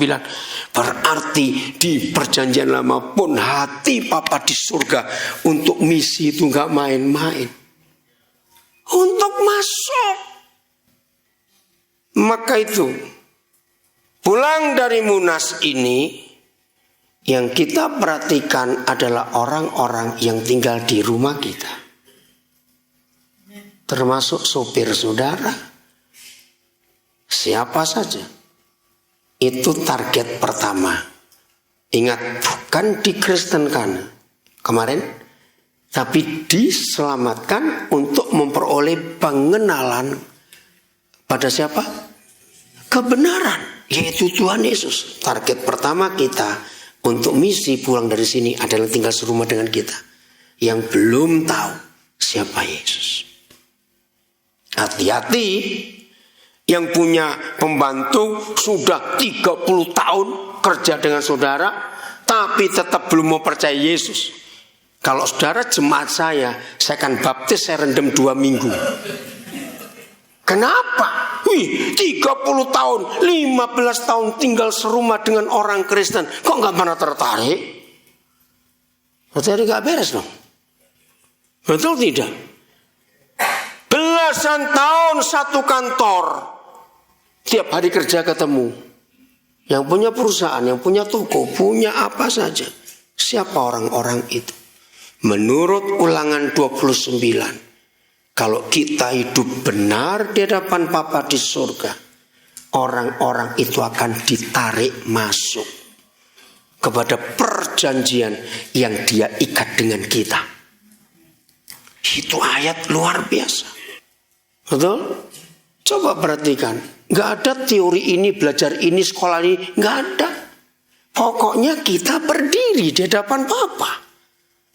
Berarti di perjanjian lama pun hati Papa di surga untuk misi itu gak main-main. Untuk masuk. Maka itu, pulang dari Munas ini, yang kita perhatikan adalah orang-orang yang tinggal di rumah kita. Termasuk sopir saudara. Siapa saja. Itu target pertama. Ingat, bukan dikristenkan kemarin, tapi diselamatkan untuk memperoleh pengenalan pada siapa? Kebenaran, yaitu Tuhan Yesus. Target pertama kita untuk misi pulang dari sini adalah tinggal serumah dengan kita yang belum tahu siapa Yesus. Hati-hati, yang punya pembantu sudah 30 tahun kerja dengan saudara, tapi tetap belum mau percaya Yesus. Kalau saudara jemaat saya akan baptis, saya rendam 2 minggu. Kenapa? 30 tahun, 15 tahun tinggal serumah dengan orang Kristen, kok gak pernah tertarik? Berarti gak beres dong. Betul tidak? Belasan tahun satu kantor, tiap hari kerja ketemu. Yang punya perusahaan, yang punya toko, punya apa saja. Siapa orang-orang itu? Menurut Ulangan 29, kalau kita hidup benar di hadapan Bapa di surga, orang-orang itu akan ditarik masuk kepada perjanjian yang Dia ikat dengan kita. Itu ayat luar biasa. Betul? Coba perhatikan. Gak ada teori ini, belajar ini, sekolah ini. Gak ada. Pokoknya kita berdiri di hadapan Bapa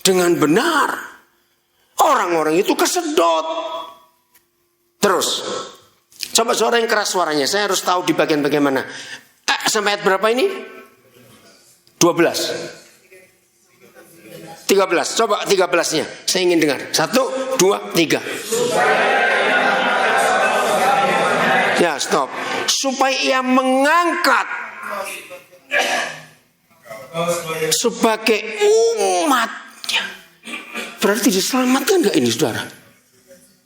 dengan benar. Orang-orang itu kesedot. Terus, coba suara yang keras suaranya. Saya harus tahu di bagian bagaimana. Sampai ayat berapa ini? 12. 13. Coba 13-nya. Saya ingin dengar. 1, 2, 3. Ya, stop. Supaya ia mengangkat sebagai umatnya. Berarti diselamatkan gak ini, saudara?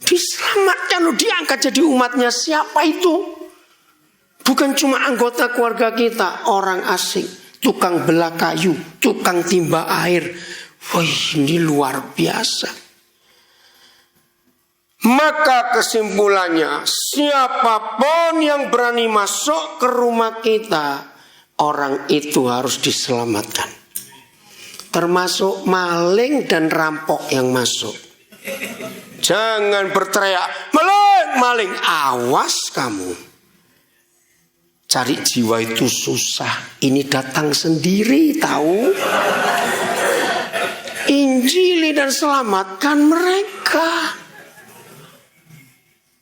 Diselamatkan loh, diangkat jadi umatnya. Siapa itu? Bukan cuma anggota keluarga kita, orang asing, tukang belah kayu, tukang timba air. Wih, ini luar biasa. Maka kesimpulannya, siapapun yang berani masuk ke rumah kita, orang itu harus diselamatkan. Termasuk maling dan rampok yang masuk. Jangan berteriak, maling, maling. Awas kamu. Cari jiwa itu susah. Ini datang sendiri, tahu. Injili dan selamatkan mereka.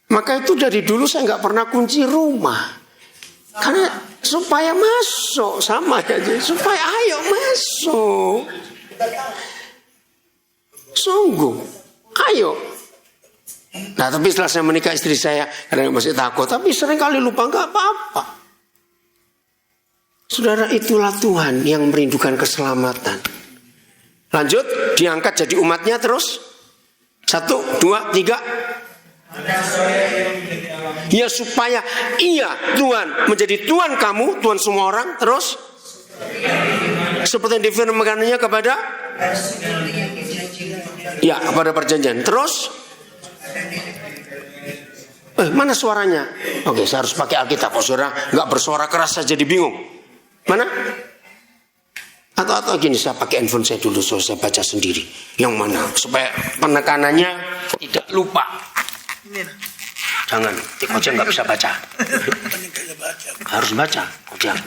Maka itu dari dulu saya nggak pernah kunci rumah. Karena supaya masuk, sama aja. Supaya ayo masuk. Sungguh, ayo. Nah, tapi setelah saya menikah istri saya, kadang masih takut. Tapi sering kali lupa, nggak apa-apa. Saudara, itulah Tuhan yang merindukan keselamatan. Lanjut, diangkat jadi umatnya terus. 1, 2, 3. Ya supaya ia Tuhan menjadi Tuhan kamu, Tuhan semua orang. Terus seperti yang difirmankannya kepada ya, kepada perjanjian. Terus mana suaranya? Oke, saya harus pakai Alkitab. Oh, saudara nggak bersuara keras saya jadi bingung. Mana? Atau gini, saya pakai handphone saya dulu, so saya baca sendiri. Yang mana? Supaya penekanannya tidak lupa. Jangan, Kojang nggak bisa baca. Harus baca, Kojang.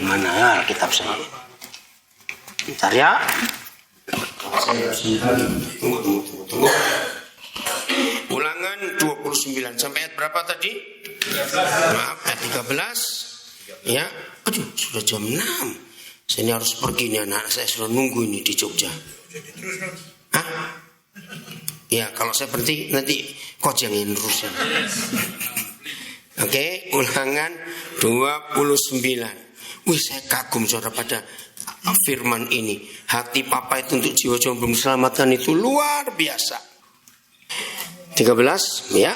Mana ya Alkitab saya? Bentar ya. Tunggu. Ulangan 29 sampai ayat berapa tadi? Maaf, ayat 13. Ya, aduh, sudah jam 6. Saya ini harus pergi nih, anak saya sudah nunggu ini di Jogja. Hah? Ya, kalau saya berhenti nanti Kojang yang nerusin. Oke, ulangan 29. Wih, saya kagum saudara pada firman ini. Hati Papa itu untuk jiwa-jiwa belum diselamatkan itu luar biasa. 13, ya.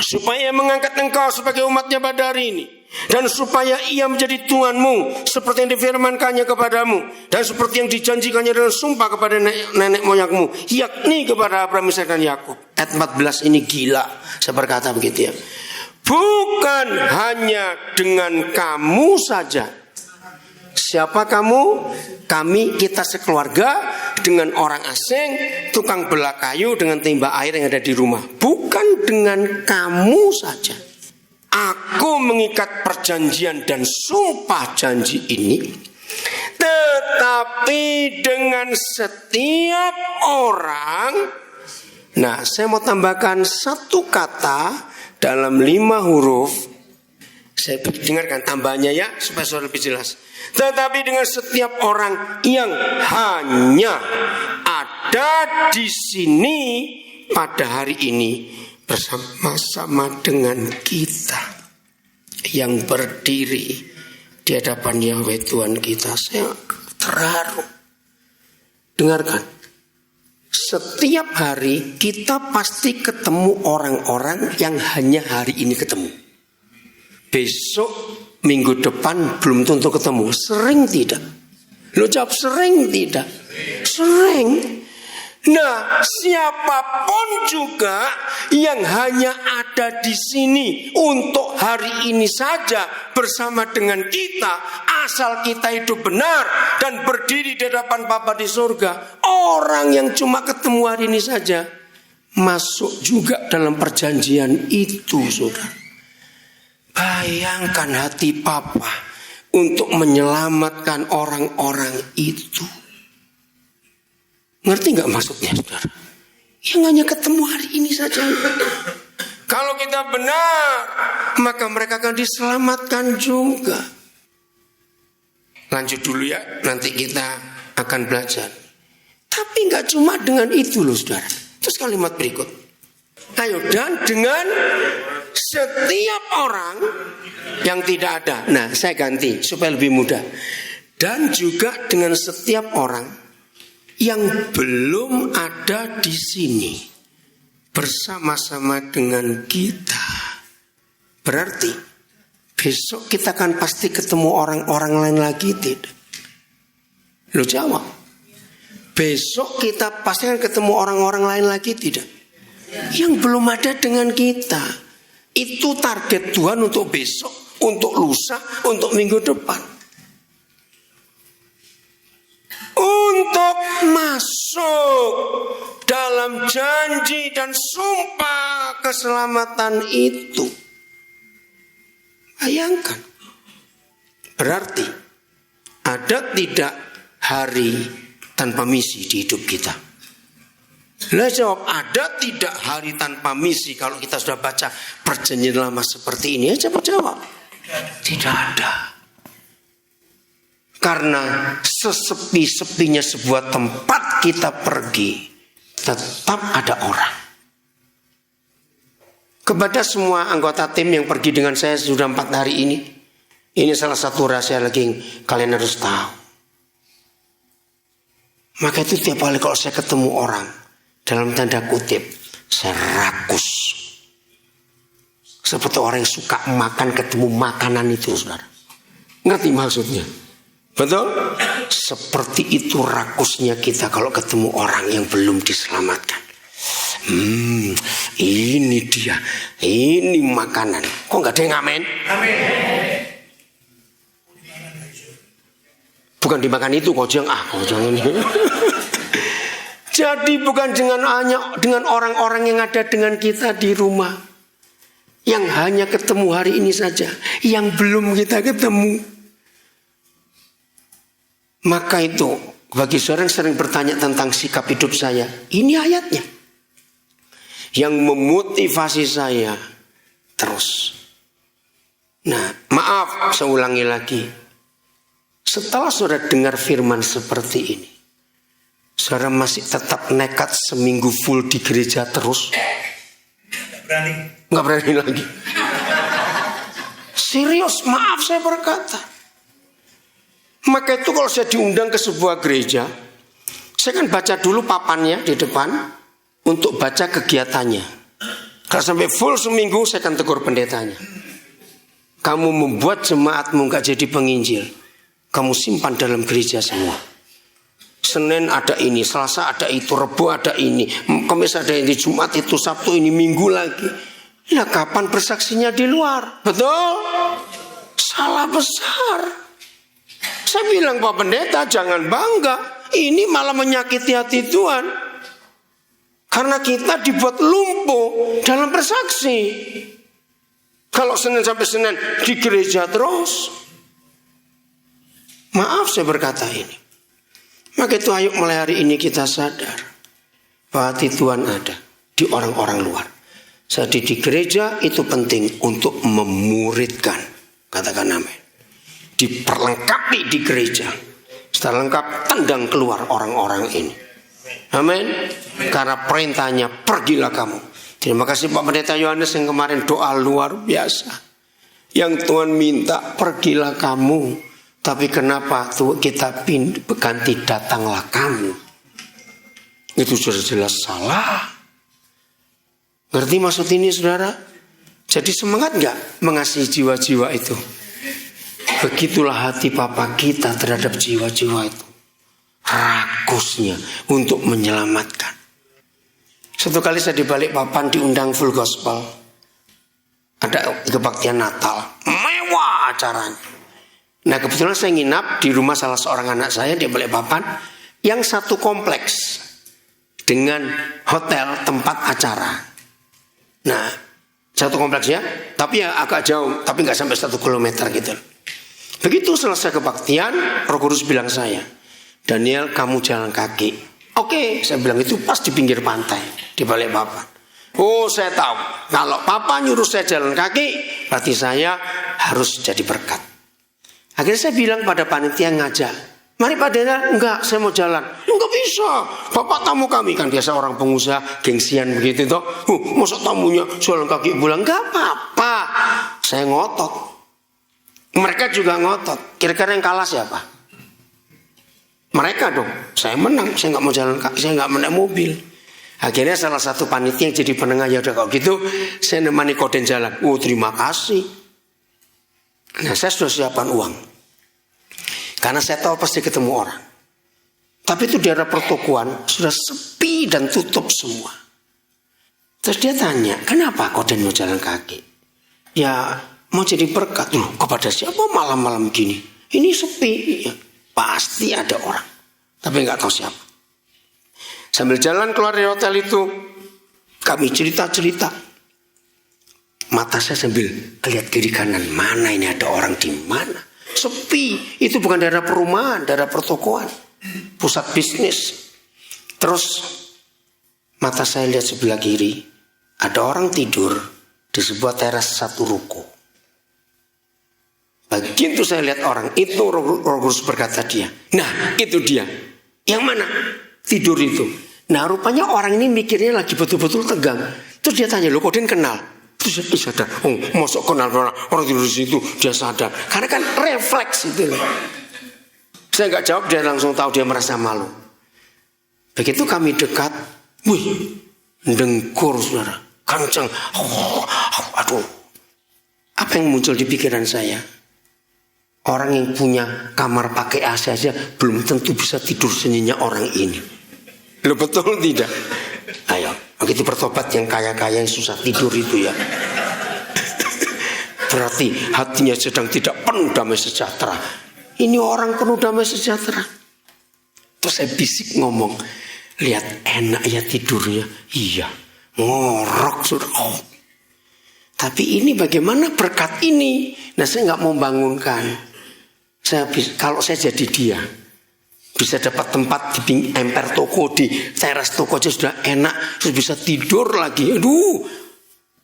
Supaya mengangkat engkau sebagai umatnya pada hari ini. Dan supaya ia menjadi Tuhanmu seperti yang difirmankannya kepadamu, dan seperti yang dijanjikannya dalam sumpah kepada nenek moyangmu, yakni kepada Abraham, Ishak dan Yakub. Ayat 14 ini gila. Saya berkata begitu ya. Bukan hanya dengan kamu saja. Siapa kamu? Kami, kita sekeluarga dengan orang asing, tukang belah kayu dengan timba air yang ada di rumah. Bukan dengan kamu saja. Aku mengikat perjanjian dan sumpah janji ini, tetapi dengan setiap orang. Nah, saya mau tambahkan satu kata dalam 5 huruf. Saya dengarkan tambahannya ya, supaya suara lebih jelas. Tetapi dengan setiap orang yang hanya ada di sini pada hari ini, bersama-sama dengan kita yang berdiri di hadapan Yahweh Tuhan kita. Saya terharu. Dengarkan. Setiap hari kita pasti ketemu orang-orang yang hanya hari ini ketemu. Besok, minggu depan belum tentu ketemu. Sering tidak? Lo jawab sering tidak? Sering. Nah, siapapun juga yang hanya ada di sini untuk hari ini saja bersama dengan kita, asal kita hidup benar dan berdiri di hadapan Bapa di surga, orang yang cuma ketemu hari ini saja masuk juga dalam perjanjian itu, saudara. Bayangkan hati Papa untuk menyelamatkan orang-orang itu. Ngerti gak maksudnya, saudara? Yang hanya ketemu hari ini saja. Kalau kita benar, maka mereka akan diselamatkan juga. Lanjut dulu ya, nanti kita akan belajar. Tapi nggak cuma dengan itu loh saudara. Terus kalimat berikut. Ayo, dan dengan setiap orang yang tidak ada. Nah, saya ganti supaya lebih mudah. Dan juga dengan setiap orang yang belum ada di sini bersama-sama dengan kita. Berarti besok kita akan pasti ketemu orang-orang lain lagi, tidak? Lu jawab. Besok kita pasti akan ketemu orang-orang lain lagi, tidak? Yang belum ada dengan kita. Itu target Tuhan untuk besok, untuk lusa, untuk minggu depan. Untuk masuk dalam janji dan sumpah keselamatan itu. Bayangkan. Berarti ada tidak hari tanpa misi di hidup kita? Lah jawab, ada tidak hari tanpa misi kalau kita sudah baca perjanjian lama seperti ini? Ya jawab. Tidak ada. Karena sesepi-sepinya sebuah tempat kita pergi, tetap ada orang. Kepada semua anggota tim yang pergi dengan saya sudah 4 hari ini salah satu rahasia lagi yang kalian harus tahu. Maka itu tiap kali kalau saya ketemu orang, dalam tanda kutip, saya rakus. Seperti orang yang suka makan ketemu makanan itu, saudara. Ngerti maksudnya? Betul? Seperti itu rakusnya kita kalau ketemu orang yang belum diselamatkan. Ini dia, ini makanan. Kok nggak ada yang amin? Amin. Bukan dimakan itu, kok jangan. Jadi bukan hanya dengan orang-orang yang ada dengan kita di rumah, yang hanya ketemu hari ini saja, yang belum kita ketemu. Maka itu bagi saudara yang sering bertanya tentang sikap hidup saya, ini ayatnya yang memotivasi saya terus. Nah, maaf, saya ulangi lagi. Setelah saudara dengar firman seperti ini, saudara masih tetap nekat seminggu full di gereja terus? Nggak berani lagi. Serius, maaf saya berkata. Maka itu kalau saya diundang ke sebuah gereja, saya kan baca dulu papannya di depan untuk baca kegiatannya. Kalau sampai full seminggu, saya akan tegur pendetanya. Kamu membuat jemaatmu nggak jadi penginjil. Kamu simpan dalam gereja semua. Senin ada ini, Selasa ada itu, Rebo ada ini, Kamis ada ini, Jumat itu, Sabtu ini, Minggu lagi. Nah, kapan bersaksinya di luar? Betul? Salah besar. Saya bilang, Pak Pendeta, jangan bangga. Ini malah menyakiti hati Tuhan. Karena kita dibuat lumpuh dalam bersaksi. Kalau Senin sampai Senin di gereja terus. Maaf saya berkata ini. Maka itu ayo mulai hari ini kita sadar bahwa hati Tuhan ada di orang-orang luar. Jadi di gereja itu penting untuk memuridkan. Katakan amin. Diperlengkapi di gereja. Setelah lengkap, tendang keluar orang-orang ini. Amin. Karena perintahnya, pergilah kamu. Terima kasih Pak Pendeta Yohanes yang kemarin doa luar biasa. Yang Tuhan minta, pergilah kamu. Tapi kenapa tuh kita ganti datanglah kamu? Itu sudah jelas salah. Ngerti maksud ini saudara? Jadi semangat gak mengasihi jiwa-jiwa itu? Begitulah hati Papa kita terhadap jiwa-jiwa itu. Rakusnya untuk menyelamatkan. Satu kali saya di Balikpapan diundang full gospel. Ada kebaktian Natal. Mewah acaranya. Nah kebetulan saya nginap di rumah salah seorang anak saya di Balikpapan. Yang satu kompleks dengan hotel tempat acara. Nah satu kompleks ya. Tapi ya agak jauh. Tapi gak sampai 1 kilometer gitu. Begitu selesai kebaktian, Roh Kudus bilang saya, Daniel kamu jalan kaki. Oke, saya bilang itu pas di pinggir pantai di Balikpapan. Oh saya tahu, kalau Papa nyuruh saya jalan kaki, berarti saya harus jadi berkat. Akhirnya saya bilang pada panitia ngajak, mari Pak Dena, enggak, saya mau jalan. Enggak bisa, Bapak tamu kami. Kan biasa orang pengusaha gengsian begitu toh. Masa tamunya jalan kaki pulang? Enggak apa-apa. Saya ngotot. Mereka juga ngotot. Kira-kira yang kalah siapa? Mereka dong. Saya menang, saya enggak mau jalan kaki, saya enggak menaik mobil. Akhirnya salah satu panitia yang jadi penengah, ya udah kalau gitu saya nemani Koden jalan. Terima kasih. Nah, saya sudah siapkan uang. Karena saya tahu pasti ketemu orang. Tapi itu daerah pertokoan sudah sepi dan tutup semua. Terus dia tanya, kenapa Koden mau jalan kaki? Ya mau jadi berkat. Loh, kepada siapa malam-malam gini? Ini sepi. Ya, pasti ada orang. Tapi nggak tahu siapa. Sambil jalan keluar dari hotel itu, kami cerita-cerita. Mata saya sambil lihat kiri kanan, mana ini ada orang di mana. Sepi, itu bukan daerah perumahan, daerah pertokoan, pusat bisnis. Terus mata saya lihat sebelah kiri, ada orang tidur di sebuah teras satu ruko. Begitu saya lihat orang itu, Roh Kudus berkata dia, nah itu dia. Yang mana? Tidur itu. Nah rupanya orang ini mikirnya lagi betul-betul tegang. Terus dia tanya, lo Koden kenal? Terus dia sadar, masuk kenal orang tidur di situ, dia sadar. Karena kan refleks itu loh. Saya nggak jawab, dia langsung tahu, dia merasa malu. Begitu kami dekat, wih, dengkur saudara, kencang. Aduh, apa yang muncul di pikiran saya? Orang yang punya kamar pakai AC aja belum tentu bisa tidur senyenyak orang ini. Lo betul tidak? Ayo, begitu bertobat yang kaya-kaya yang susah tidur itu ya. Berarti hatinya sedang tidak penuh damai sejahtera. Ini orang penuh damai sejahtera. Terus saya bisik ngomong, lihat enak ya tidurnya. Iya, ngorok sudah. Tapi ini bagaimana berkat ini? Nah saya nggak mau bangunkan. Kalau saya jadi dia, bisa dapat tempat di emper toko, di teras toko aja sudah enak, terus bisa tidur lagi. Aduh,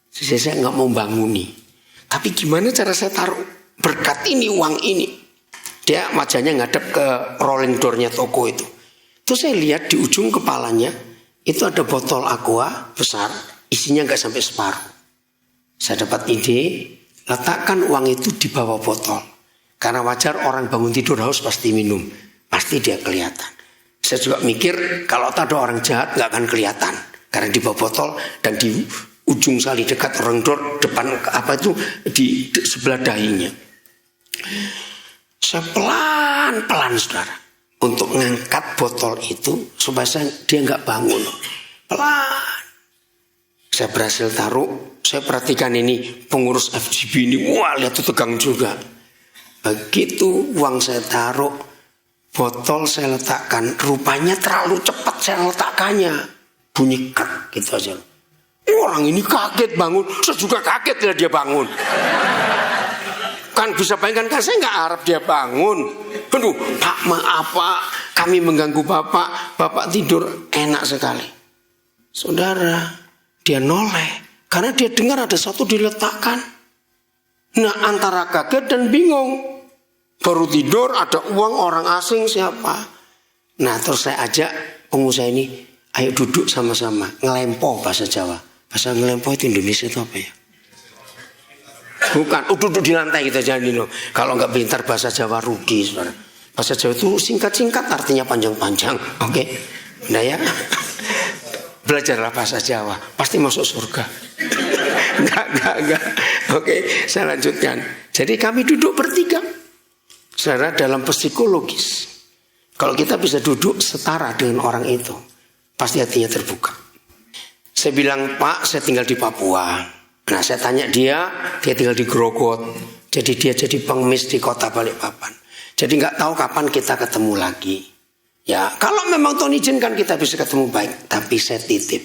saya nggak mau banguni. Tapi gimana cara saya taruh berkat ini, uang ini? Dia wajahnya ngadep ke rolling door-nya toko itu. Terus saya lihat di ujung kepalanya itu ada botol aqua besar, isinya nggak sampai separuh. Saya dapat ide, letakkan uang itu di bawah botol. Karena wajar orang bangun tidur haus pasti minum. Pasti dia kelihatan. Saya juga mikir kalau ada orang jahat gak akan kelihatan. Karena di bawah botol dan di ujung sali dekat orang door depan apa itu di sebelah dahinya. Saya pelan-pelan saudara untuk mengangkat botol itu supaya dia gak bangun. Pelan. Saya berhasil taruh. Saya perhatikan ini pengurus FGB ini. Wah lihat itu tegang juga. Begitu uang saya taruh, botol saya letakkan, rupanya terlalu cepat saya letakkannya. Bunyi kek gitu aja. Orang ini kaget bangun, saya juga kaget ya dia bangun. Kan bisa bayangkan, kan saya nggak harap dia bangun. Aduh, Pak maaf Pak, kami mengganggu Bapak tidur enak sekali. Saudara, dia noleh, karena dia dengar ada satu diletakkan. Nah antara kaget dan bingung. Baru tidur ada uang orang asing siapa. Nah terus saya ajak pengusaha ini, ayo duduk sama-sama. Ngelempo bahasa Jawa. Bahasa ngelempo itu Indonesia itu apa ya? Bukan, duduk di lantai kita jangan. Kalau nggak pintar bahasa Jawa rugi saudara. Bahasa Jawa itu singkat-singkat artinya panjang-panjang. Oke, nah ya. Belajarlah bahasa Jawa, pasti masuk surga. Enggak. Oke, saya lanjutkan. Jadi kami duduk bertiga. Saudara, dalam psikologis, kalau kita bisa duduk setara dengan orang itu, pasti hatinya terbuka. Saya bilang, Pak, saya tinggal di Papua. Nah, saya tanya dia tinggal di Grogot. Jadi dia jadi pengemis di kota Balikpapan. Jadi nggak tahu kapan kita ketemu lagi. Ya, kalau memang Tuhan izinkan kita bisa ketemu baik. Tapi saya titip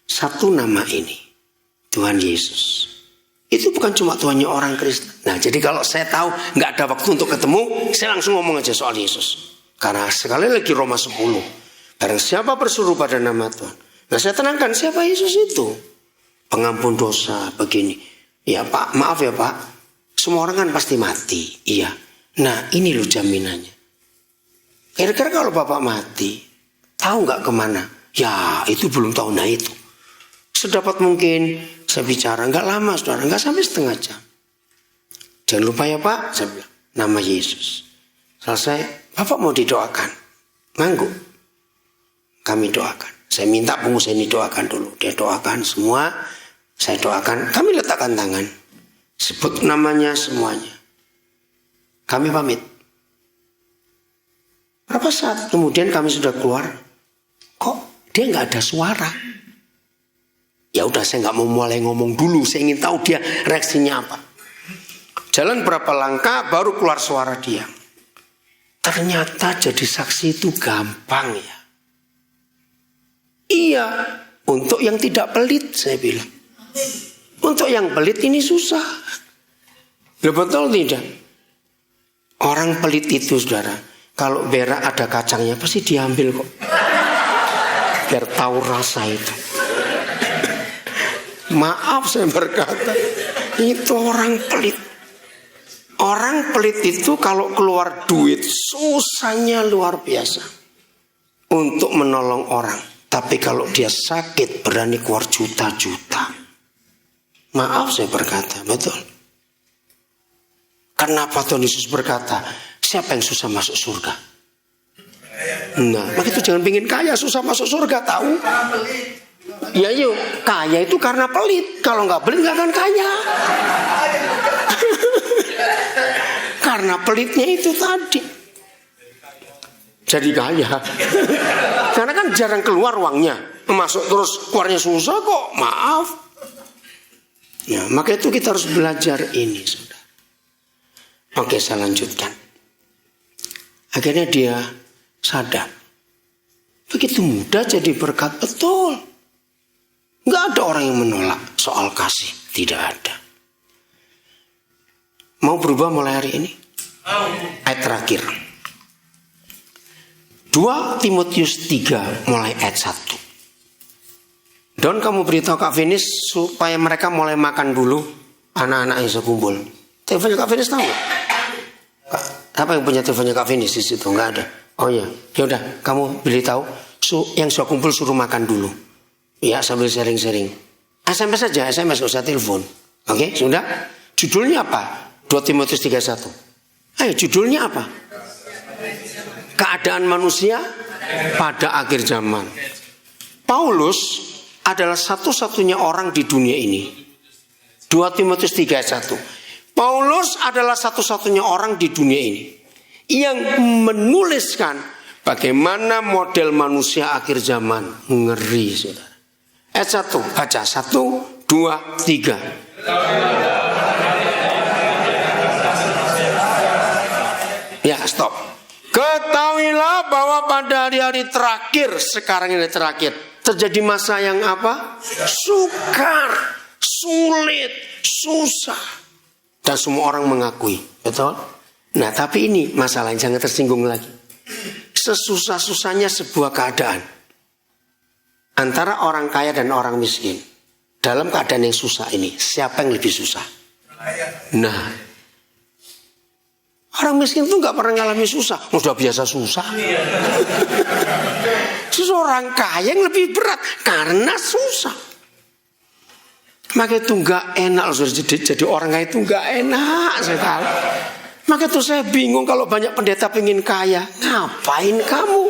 satu nama ini, Tuhan Yesus. Itu bukan cuma Tuhannya orang Kristen. Nah jadi kalau saya tahu nggak ada waktu untuk ketemu, saya langsung ngomong aja soal Yesus. Karena sekali lagi Roma 10, barang siapa bersuruh pada nama Tuhan. Nah saya tenangkan, siapa Yesus itu? Pengampun dosa begini. Ya Pak, maaf ya Pak, semua orang kan pasti mati. Iya, Nah ini loh jaminannya. Kira-kira kalau bapak mati, tahu nggak kemana? Ya itu belum tahu. Nah itu sedapat mungkin saya bicara, nggak lama saudara, nggak sampai setengah jam. Jangan lupa ya Pak, saya bilang, nama Yesus. Selesai, Bapak mau didoakan. Manggu. Kami doakan. Saya minta pengurus ini doakan dulu. Dia doakan semua, saya doakan. Kami letakkan tangan. Sebut namanya semuanya. Kami pamit. Berapa saat kemudian kami sudah keluar, kok dia nggak ada suara? Ya udah saya nggak mau mulai ngomong dulu, saya ingin tahu dia reaksinya apa. Jalan berapa langkah baru keluar suara dia. Ternyata jadi saksi itu gampang ya. Iya, untuk yang tidak pelit saya bilang. Untuk yang pelit ini susah. Betul tidak? Orang pelit itu saudara, kalau berak ada kacangnya pasti diambil kok. Biar tahu rasa itu. Maaf saya berkata, itu orang pelit. Orang pelit itu kalau keluar duit susahnya luar biasa untuk menolong orang. Tapi kalau dia sakit berani keluar juta-juta. Maaf saya berkata, betul. Kenapa Tuhan Yesus berkata, siapa yang susah masuk surga? Nah, maka itu jangan pingin kaya susah masuk surga, tahu? Ya yuk, kaya itu karena pelit. Kalau nggak pelit nggak akan kaya. Karena pelitnya itu tadi. Jadi kaya. Karena kan jarang keluar uangnya. Masuk terus keluarnya susah kok. Maaf. Ya, maka itu kita harus belajar ini, saudara. Oke, saya lanjutkan. Akhirnya dia sadar. Begitu mudah jadi berkat, betul. Nggak ada orang yang menolak soal kasih. Tidak ada. Mau berubah mulai hari ini? Ayat terakhir. 2 Timotius 3 mulai ayat 1. Don kamu beritahu Kak Finis supaya mereka mulai makan dulu. Anak-anak yang sekumpul. Teleponnya Kak Finis tahu gak? Apa yang punya teleponnya Kak Finis di situ? Nggak ada. Oh iya, yaudah kamu beritahu yang sudah kumpul suruh makan dulu. Ya sambil sharing-sharing. SMS saja, SMS gak usah telepon. Oke, sudah. Judulnya apa? 2 Timotius 3:1. Ayo judulnya apa? Keadaan manusia pada akhir zaman. Paulus adalah satu-satunya orang di dunia ini. 2 Timotius 3:1. Paulus adalah satu-satunya orang di dunia ini yang menuliskan bagaimana model manusia akhir zaman. Ngeri, saudara. Ayat 1, baca 1, 2, 3. Ya, stop. Ketahuilah bahwa pada hari-hari terakhir, sekarang ini terakhir, terjadi masa yang apa? Sukar, sulit, susah. Dan semua orang mengakui, betul? Nah, tapi ini masalah yang jangan tersinggung lagi. Sesusah-susahnya sebuah keadaan antara orang kaya dan orang miskin. Dalam keadaan yang susah ini, siapa yang lebih susah? Nah, orang miskin itu gak pernah ngalami susah. Sudah biasa susah. Seorang kaya yang lebih berat karena susah. Maka itu gak enak. Jadi orang kaya itu gak enak. Saya tahu. Maka itu saya bingung kalau banyak pendeta pengen kaya. Ngapain kamu?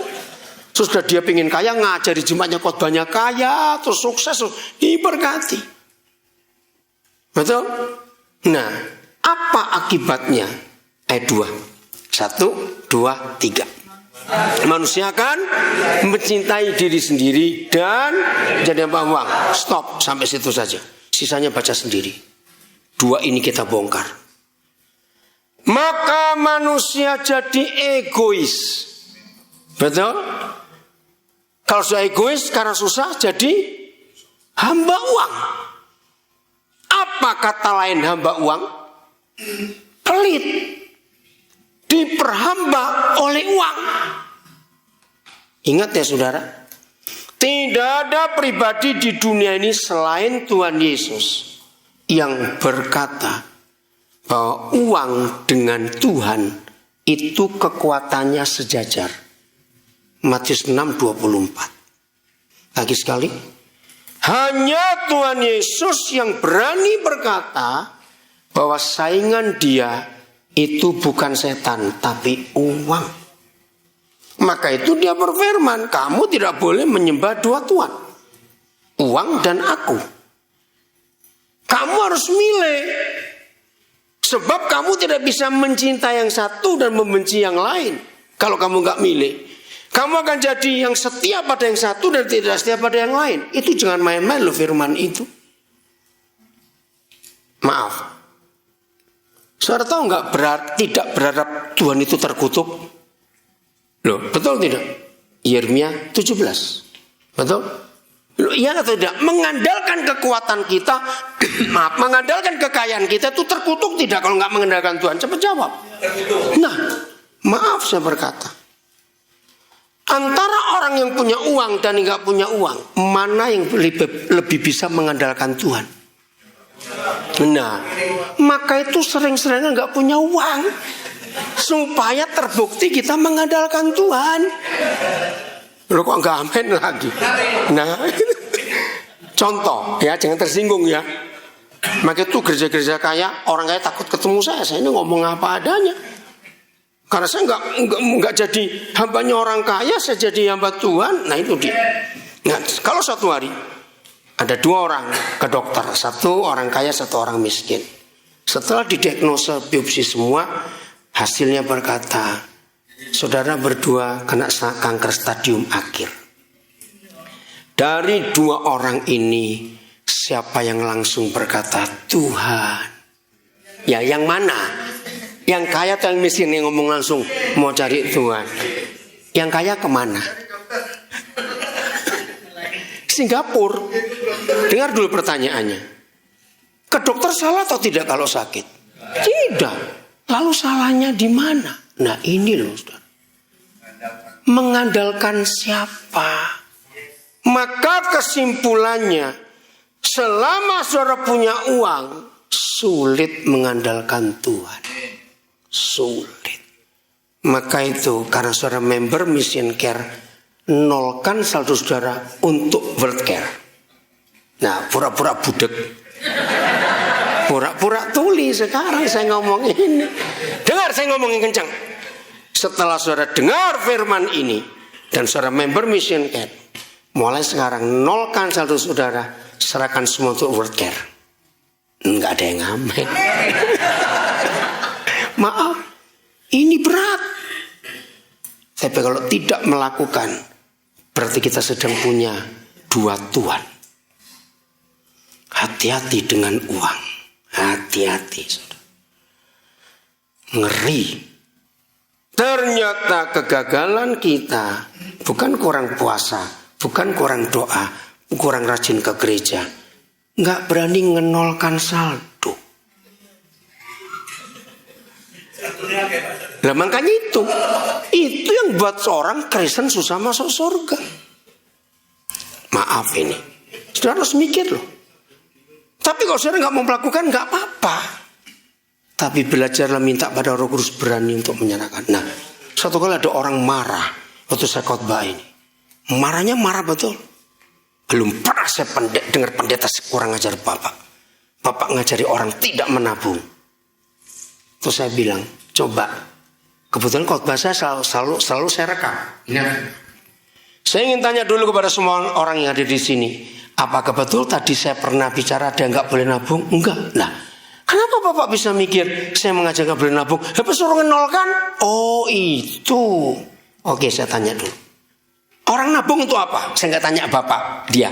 Terus sudah dia pengen kaya, ngajari jemaatnya khotbahnya kaya, terus sukses, terus diberkati. Betul? Nah, apa akibatnya? Ayat 2. 1, 2, 3. Manusia akan mencintai diri sendiri dan jadi uang. Stop, sampai situ saja. Sisanya baca sendiri. 2 ini kita bongkar. Maka manusia jadi egois. Betul? Kalau sudah egois karena susah jadi hamba uang. Apa kata lain hamba uang? Pelit. Diperhamba oleh uang. Ingat ya saudara, tidak ada pribadi di dunia ini selain Tuhan Yesus yang berkata bahwa uang dengan Tuhan itu kekuatannya sejajar. Matius 6:24. Lagi sekali, hanya Tuhan Yesus yang berani berkata bahwa saingan dia itu bukan setan tapi uang. Maka itu dia berfirman, kamu tidak boleh menyembah dua tuhan, uang dan aku. Kamu harus milih. Sebab kamu tidak bisa mencintai yang satu dan membenci yang lain. Kalau kamu gak milih, kamu akan jadi yang setia pada yang satu dan tidak setia pada yang lain. Itu jangan main-main loh firman itu. Maaf. Saudara tahu gak tidak berharap Tuhan itu terkutuk? Loh, betul tidak? Yeremia 17. Betul? Loh, iya atau tidak? Mengandalkan kekuatan kita, maaf, mengandalkan kekayaan kita itu terkutuk tidak kalau nggak mengandalkan Tuhan? Cepat jawab. Nah, maaf saya berkata, antara orang yang punya uang dan nggak punya uang, mana yang lebih bisa mengandalkan Tuhan? Nah, maka itu sering-seringnya nggak punya uang supaya terbukti kita mengandalkan Tuhan. Loh kok nggak amin lagi? Nah, contoh ya, jangan tersinggung ya. Maka itu gereja-gereja kaya, orang kaya takut ketemu saya ini ngomong apa adanya. Karena saya nggak jadi hambanya orang kaya, saya jadi hamba Tuhan. Nah itu dia. Nah, kalau suatu hari ada dua orang ke dokter, satu orang kaya, satu orang miskin. Setelah didiagnosa biopsi semua, hasilnya berkata, saudara berdua kena kanker stadium akhir. Dari dua orang ini, siapa yang langsung berkata Tuhan? Ya yang mana? Yang kaya atau yang miskin yang ngomong langsung mau cari Tuhan? Yang kaya kemana? Singapura. Dengar dulu pertanyaannya. Ke dokter salah atau tidak kalau sakit? Tidak. Lalu salahnya di mana? Nah ini loh saudara. Mengandalkan siapa? Maka kesimpulannya, selama saudara punya uang, sulit mengandalkan Tuhan. Sulit. Maka itu karena saudara member Mission Care, nolkan saldo saudara untuk World Care. Nah pura-pura budek, pura-pura tuli. Sekarang saya ngomong ini, dengar saya ngomongin kencang. Setelah saudara dengar firman ini dan saudara member Mission Care, mulai sekarang nolkan saldo saudara, serahkan semua untuk World Care. Enggak ada yang ngamen. Maaf, ini berat. Tapi kalau tidak melakukan, berarti kita sedang punya dua Tuhan. Hati-hati dengan uang. Hati-hati. Ngeri. Ternyata kegagalan kita bukan kurang puasa, bukan kurang doa, kurang rajin ke gereja. Nggak berani ngenolkan saldo. Nah makanya itu yang buat seorang Kristen susah masuk surga. Maaf ini, saudara harus mikir loh. Tapi kalau saudara nggak mau melakukan nggak apa-apa. Tapi belajarlah minta pada Roh Kudus berani untuk menyerahkan. Nah, suatu kali ada orang marah waktu saya khotbah ini. Marahnya marah betul. Belum pernah saya dengar pendeta kurang ajar Bapak. Bapak ngajari orang tidak menabung. Terus saya bilang, coba. Kebetulan khotbah saya selalu saya rekam. Saya ingin tanya dulu kepada semua orang yang ada di sini. Apakah betul tadi saya pernah bicara dia nggak boleh nabung? Enggak. Nah, kenapa Bapak bisa mikir saya mengajak nggak boleh nabung? Bapak suruh ngenolkan? Oh itu. Oke, saya tanya dulu. Orang nabung untuk apa? Saya nggak tanya Bapak, dia.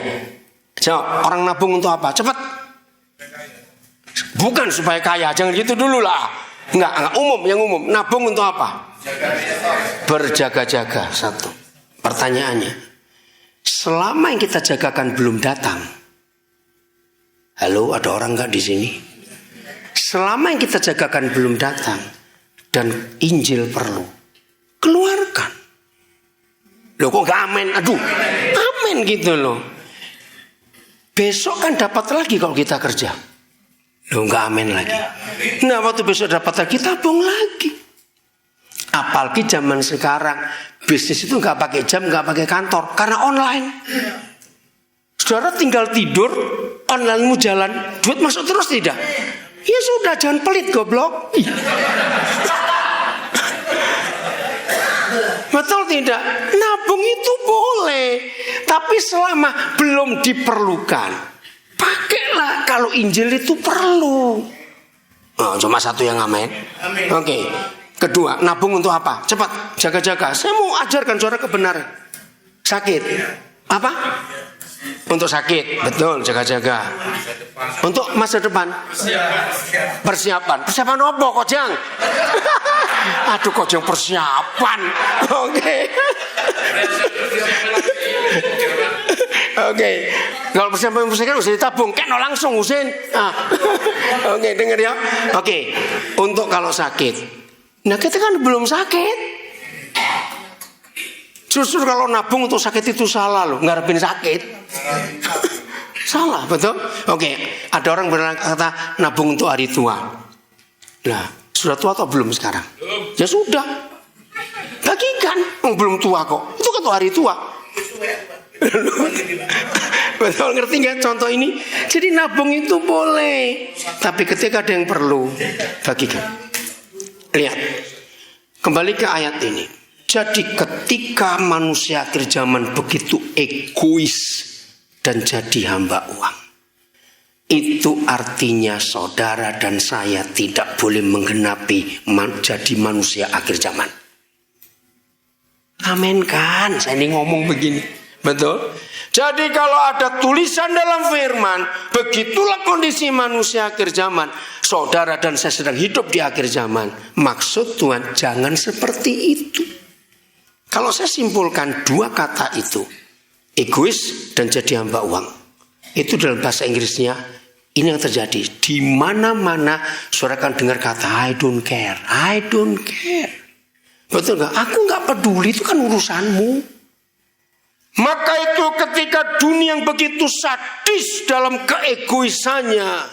Jawab, orang nabung untuk apa? Cepat. Bukan supaya kaya, jangan gitu dulu lah. Enggak, yang umum. Nabung untuk apa? Berjaga-jaga, satu. Pertanyaannya, selama yang kita jagakan belum datang. Halo, ada orang enggak di sini? Selama yang kita jagakan belum datang dan Injil perlu, keluarkan. Loh kok gak amin? Aduh, amin gitu loh. Besok kan dapat lagi kalau kita kerja. Loh gak amin lagi. Nah waktu besok dapat lagi, tabung lagi. Apalagi zaman sekarang, bisnis itu nggak pakai jam, nggak pakai kantor, karena online. Saudara tinggal tidur, online-mu jalan, duit masuk terus tidak? Ya sudah, jangan pelit goblok. Betul tidak? Nabung itu boleh, tapi selama belum diperlukan, pakailah kalau Injil itu perlu. Oh, cuma satu yang amin. Oke. Kedua, nabung untuk apa? Cepat, jaga-jaga. Saya mau ajarkan saudara kebenaran. Sakit. Apa? Untuk sakit, betul, jaga-jaga. Untuk masa depan. Persiapan. Persiapan apa, Kojang? Aduh, Kojang persiapan. Oke. Oke. Kalau persiapan usah ditabung, kan langsung Husin. Oke, dengar ya. Oke. Untuk kalau sakit. Nah, kita kan belum sakit. Justru kalau nabung untuk sakit itu salah loh, ngarepin sakit. Salah, betul? Oke, ada orang berkata nabung untuk hari tua. Nah, sudah tua atau belum sekarang? Ya sudah. Bagikan, belum tua kok. Itu kan hari tua. Betul, ngerti nggak contoh ini? Jadi nabung itu boleh, tapi ketika ada yang perlu, bagikan. Lihat, kembali ke ayat ini. Jadi ketika manusia akhir zaman begitu egois dan jadi hamba uang, itu artinya saudara dan saya tidak boleh menggenapi jadi manusia akhir zaman. Amin kan? Saya ini ngomong begini. Betul? Jadi kalau ada tulisan dalam firman, begitulah kondisi manusia akhir zaman. Saudara dan saya sedang hidup di akhir zaman. Maksud Tuhan, jangan seperti itu. Kalau saya simpulkan dua kata itu, egois dan jadi hamba uang, itu dalam bahasa Inggrisnya, ini yang terjadi. Di mana-mana saudara akan dengar kata I don't care, I don't care. Betul nggak? Aku nggak peduli, itu kan urusanmu. Maka itu ketika dunia yang begitu sadis dalam keegoisannya,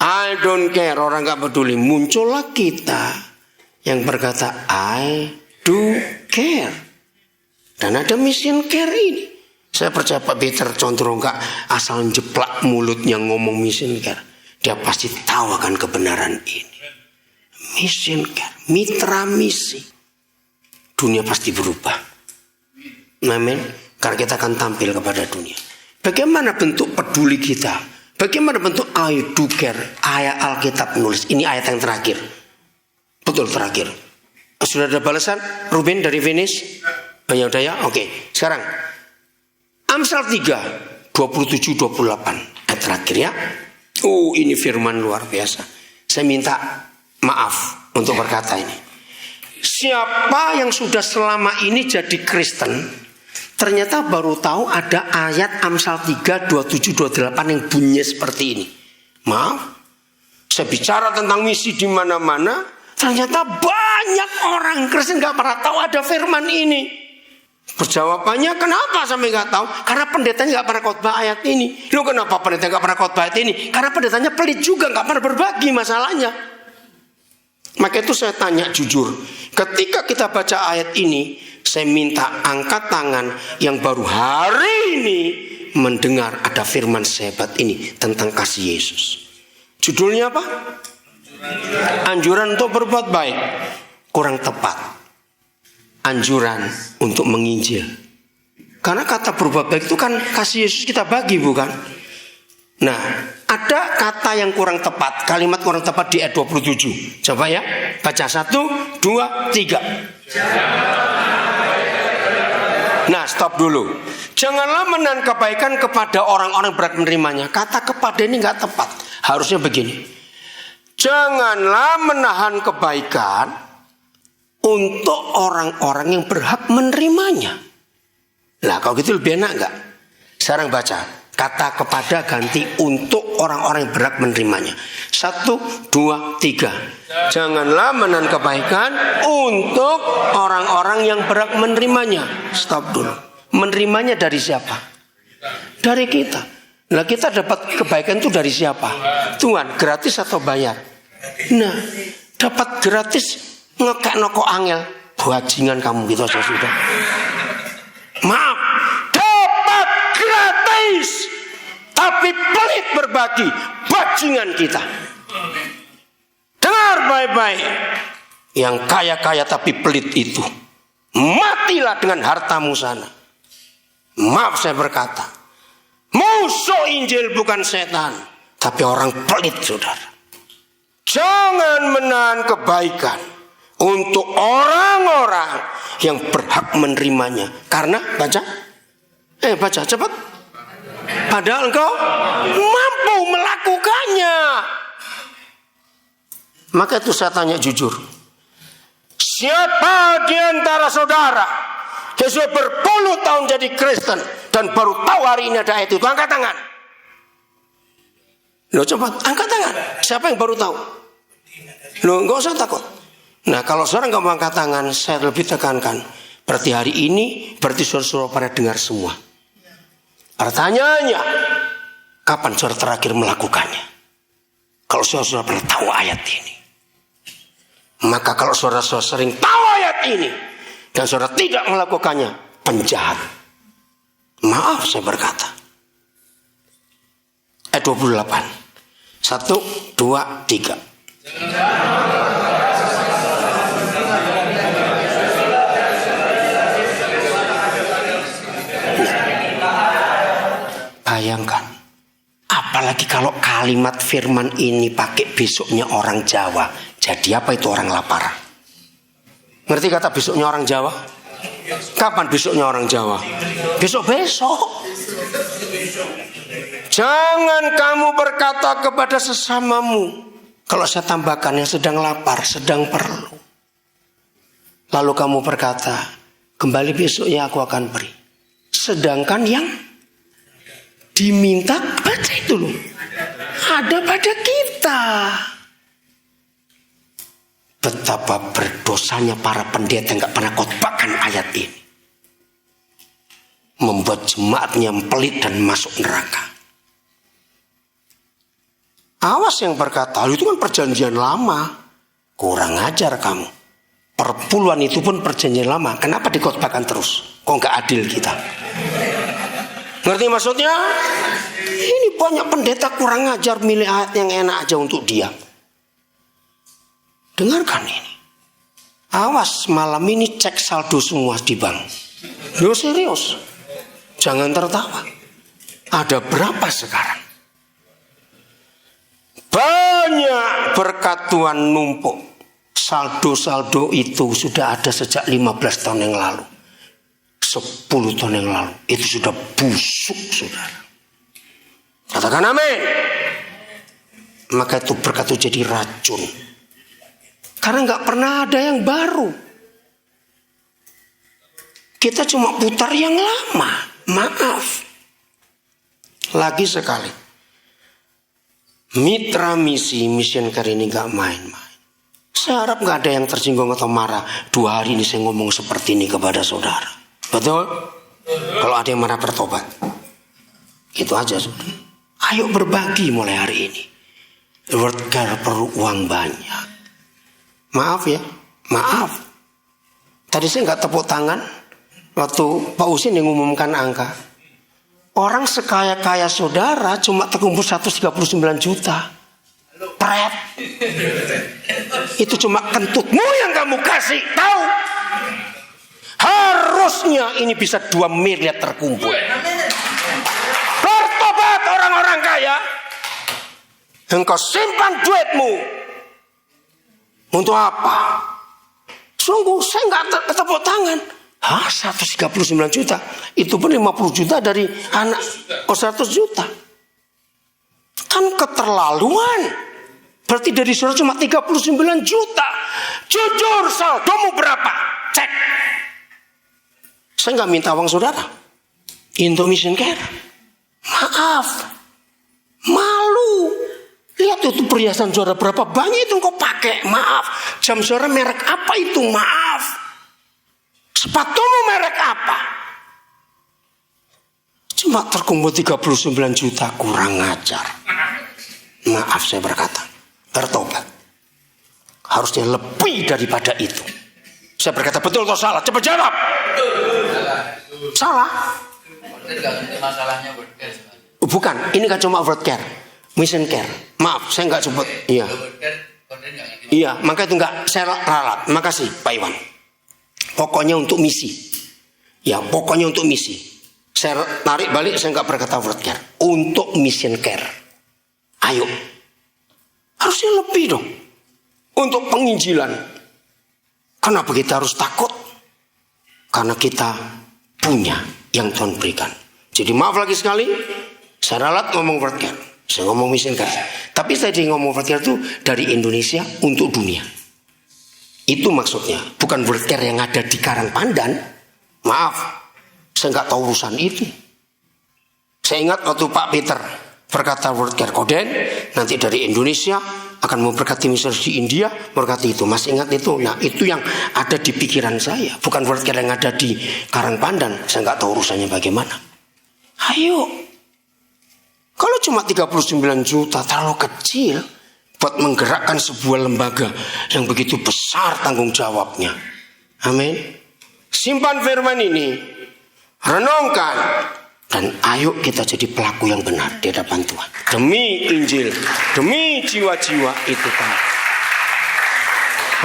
I don't care, orang gak peduli, muncullah kita yang berkata I do care. Dan ada mission care ini. Saya percaya Pak Peter condong gak asal jeplak mulutnya ngomong mission care. Dia pasti tahu akan kebenaran ini. Mission care, mitra misi. Dunia pasti berubah. Amin. Karena kita akan tampil kepada dunia. Bagaimana bentuk peduli kita? Bagaimana bentuk I do care? Ayat Alkitab menulis. Ini ayat yang terakhir. Betul terakhir. Sudah ada balasan? Ruben dari Venice? Oh, ya udah ya. Oke. Sekarang Amsal 3 27-28 ayat terakhir ya. Oh, ini firman luar biasa. Saya minta maaf untuk berkata ini. Siapa yang sudah selama ini jadi Kristen, ternyata baru tahu ada ayat Amsal 3, 27, 28 yang bunyi seperti ini. Maaf, saya bicara tentang misi di mana-mana, ternyata banyak orang Kristen gak pernah tahu ada firman ini. Perjawabannya kenapa sampai gak tahu? Karena pendetanya gak pernah khotbah ayat ini. Loh, kenapa pendeta gak pernah khotbah ayat ini? Karena pendetanya pelit juga, gak pernah berbagi masalahnya. Maka itu saya tanya jujur, ketika kita baca ayat ini, saya minta angkat tangan yang baru hari ini mendengar ada firman sehebat ini tentang kasih Yesus. Judulnya apa? Anjuran untuk berbuat baik. Kurang tepat. Anjuran untuk menginjil. Karena kata berbuat baik itu kan kasih Yesus kita bagi, bukan? Nah, ada kata yang kurang tepat, kalimat kurang tepat di ayat 27. Coba ya, baca 1, 2, 3. Nah, stop dulu. Janganlah menahan kebaikan kepada orang-orang berat menerimanya. Kata kepada ini gak tepat. Harusnya begini. Janganlah menahan kebaikan untuk orang-orang yang berhak menerimanya. Nah, kalau gitu lebih enak gak? Sekarang baca. Kata kepada ganti untuk orang-orang yang berhak menerimanya. 1, 2, 3. Janganlah menahan kebaikan untuk orang-orang yang berhak menerimanya. Stop dulu. Menerimanya dari siapa? Dari kita. Nah, kita dapat kebaikan itu dari siapa? Tuhan, gratis atau bayar? Nah, dapat gratis ngekekno kok angel, bajingan kamu gitu aja sudah. Maaf, dapat gratis, tapi pelit berbagi, bajingan kita. Dengar baik-baik, yang kaya-kaya tapi pelit itu, matilah dengan hartamu sana. Maaf saya berkata, musuh Injil bukan setan, tapi orang pelit, saudara. Jangan menahan kebaikan untuk orang-orang yang berhak menerimanya. Karena baca cepat. Padahal engkau mampu melakukannya. Maka itu saya tanya jujur, siapa di antara saudara yang sudah berpuluh tahun jadi Kristen dan baru tahu hari ini ada ayat itu? Angkat tangan. Loh cepat, angkat tangan. Siapa yang baru tahu? Loh enggak usah takut. Nah kalau saudara nggak mau angkat tangan, saya lebih tekankan, berarti hari ini berarti saudara pada dengar semua. Pertanyaannya, kapan saudara terakhir melakukannya? Kalau saudara pernah tahu ayat ini, maka kalau saudara sering tahu ayat ini dan saudara tidak melakukannya, penjahat. Maaf saya berkata. Ayat 28. 1, 2, 3. Bayangkan, apalagi kalau kalimat firman ini pakai besoknya orang Jawa. Jadi apa itu orang lapar? Ngerti kata besoknya orang Jawa? Kapan besoknya orang Jawa? Besok-besok. Jangan kamu berkata kepada sesamamu, kalau saya tambahkan yang sedang lapar, sedang perlu. Lalu kamu berkata, kembali besok ya aku akan beri. Sedangkan yang diminta, baca itu loh, ada pada kita. Betapa berdosanya para pendeta yang gak pernah khotbahkan ayat ini. Membuat jemaatnya pelit dan masuk neraka. Awas yang berkata, itu kan perjanjian lama. Kurang ajar kamu. Perpuluhan itu pun perjanjian lama. Kenapa dikhotbahkan terus? Kok gak adil kita? Ngerti maksudnya? Ini banyak pendeta kurang ajar, milih ayat yang enak aja untuk diam. Dengarkan ini. Awas malam ini cek saldo semua di bank. Yo serius. Jangan tertawa. Ada berapa sekarang? Banyak berkat Tuhan numpuk. Saldo-saldo itu sudah ada sejak 15 tahun yang lalu. 10 tahun yang lalu. Itu sudah busuk, saudara. Katakan amin. Maka itu berkat itu jadi racun. Karena gak pernah ada yang baru. Kita cuma putar yang lama. Maaf. Lagi sekali. Mitra misi, mission care ini gak main-main. Saya harap gak ada yang tersinggung atau marah. 2 hari ini saya ngomong seperti ini kepada saudara. Betul? Kalau ada yang marah bertobat. Itu aja saudara. Ayo berbagi mulai hari ini. World Care perlu uang banyak. Maaf ya, maaf. Tadi saya gak tepuk tangan waktu Pak Usin yang mengumumkan angka. Orang sekaya-kaya saudara cuma terkumpul 139 juta. Pret. Itu cuma kentutmu yang kamu kasih. Tahu? Harusnya ini bisa 2 miliar terkumpul. Bertobat orang-orang kaya. Engkau simpan duitmu. Untuk apa? Sungguh saya gak tepuk tangan. 139 juta. Itu pun 50 juta dari anak. 100 juta. Kan keterlaluan. Berarti dari saudara cuma 39 juta. Jujur saldomu berapa? Cek. Saya gak minta uang saudara. Untuk mission care. Maaf. Malu. Lihat itu perhiasan saudara berapa banyak itu kau pakai. Maaf. Jam saudara merek apa itu? Maaf. Sepatumu merek apa? Cuma terkumpul 39 juta, kurang ajar. Maaf saya berkata. Bertobat. Harusnya lebih daripada itu. Saya berkata betul atau salah? Cepat jawab. Salah. Masalahnya word care. Bukan, ini kan cuma word care, mission care. Maaf, saya nggak sebut. Iya. Iya, maka itu nggak saya ralat. Makasih, Pak Iwan. Pokoknya untuk misi. Ya, pokoknya untuk misi. Saya tarik balik, saya nggak berkata word care. Untuk mission care. Ayo. Harusnya lebih dong. Untuk penginjilan. Kenapa kita harus takut? Karena kita punya yang Tuhan berikan. Jadi maaf lagi sekali, saya ralat ngomong word care. Saya ngomong mission care. Tapi saya ngomong word care itu dari Indonesia untuk dunia. Itu maksudnya. Bukan word care yang ada di Karangpandan. Maaf, saya nggak tahu urusan itu. Saya ingat waktu Pak Peter berkata word care Koden, nanti dari Indonesia akan memberkati misionaris di India, berkati itu. Masih ingat itu? Nah, itu yang ada di pikiran saya. Bukan word care yang ada di Karangpandan. Saya nggak tahu urusannya bagaimana. Ayo. Kalau cuma 39 juta terlalu kecil buat menggerakkan sebuah lembaga yang begitu besar tanggung jawabnya. Amin. Simpan firman ini, renungkan, dan ayo kita jadi pelaku yang benar di hadapan Tuhan. Demi Injil, demi jiwa-jiwa itu kan.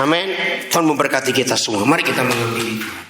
Amin. Tuhan memberkati kita semua. Mari kita mengambil itu.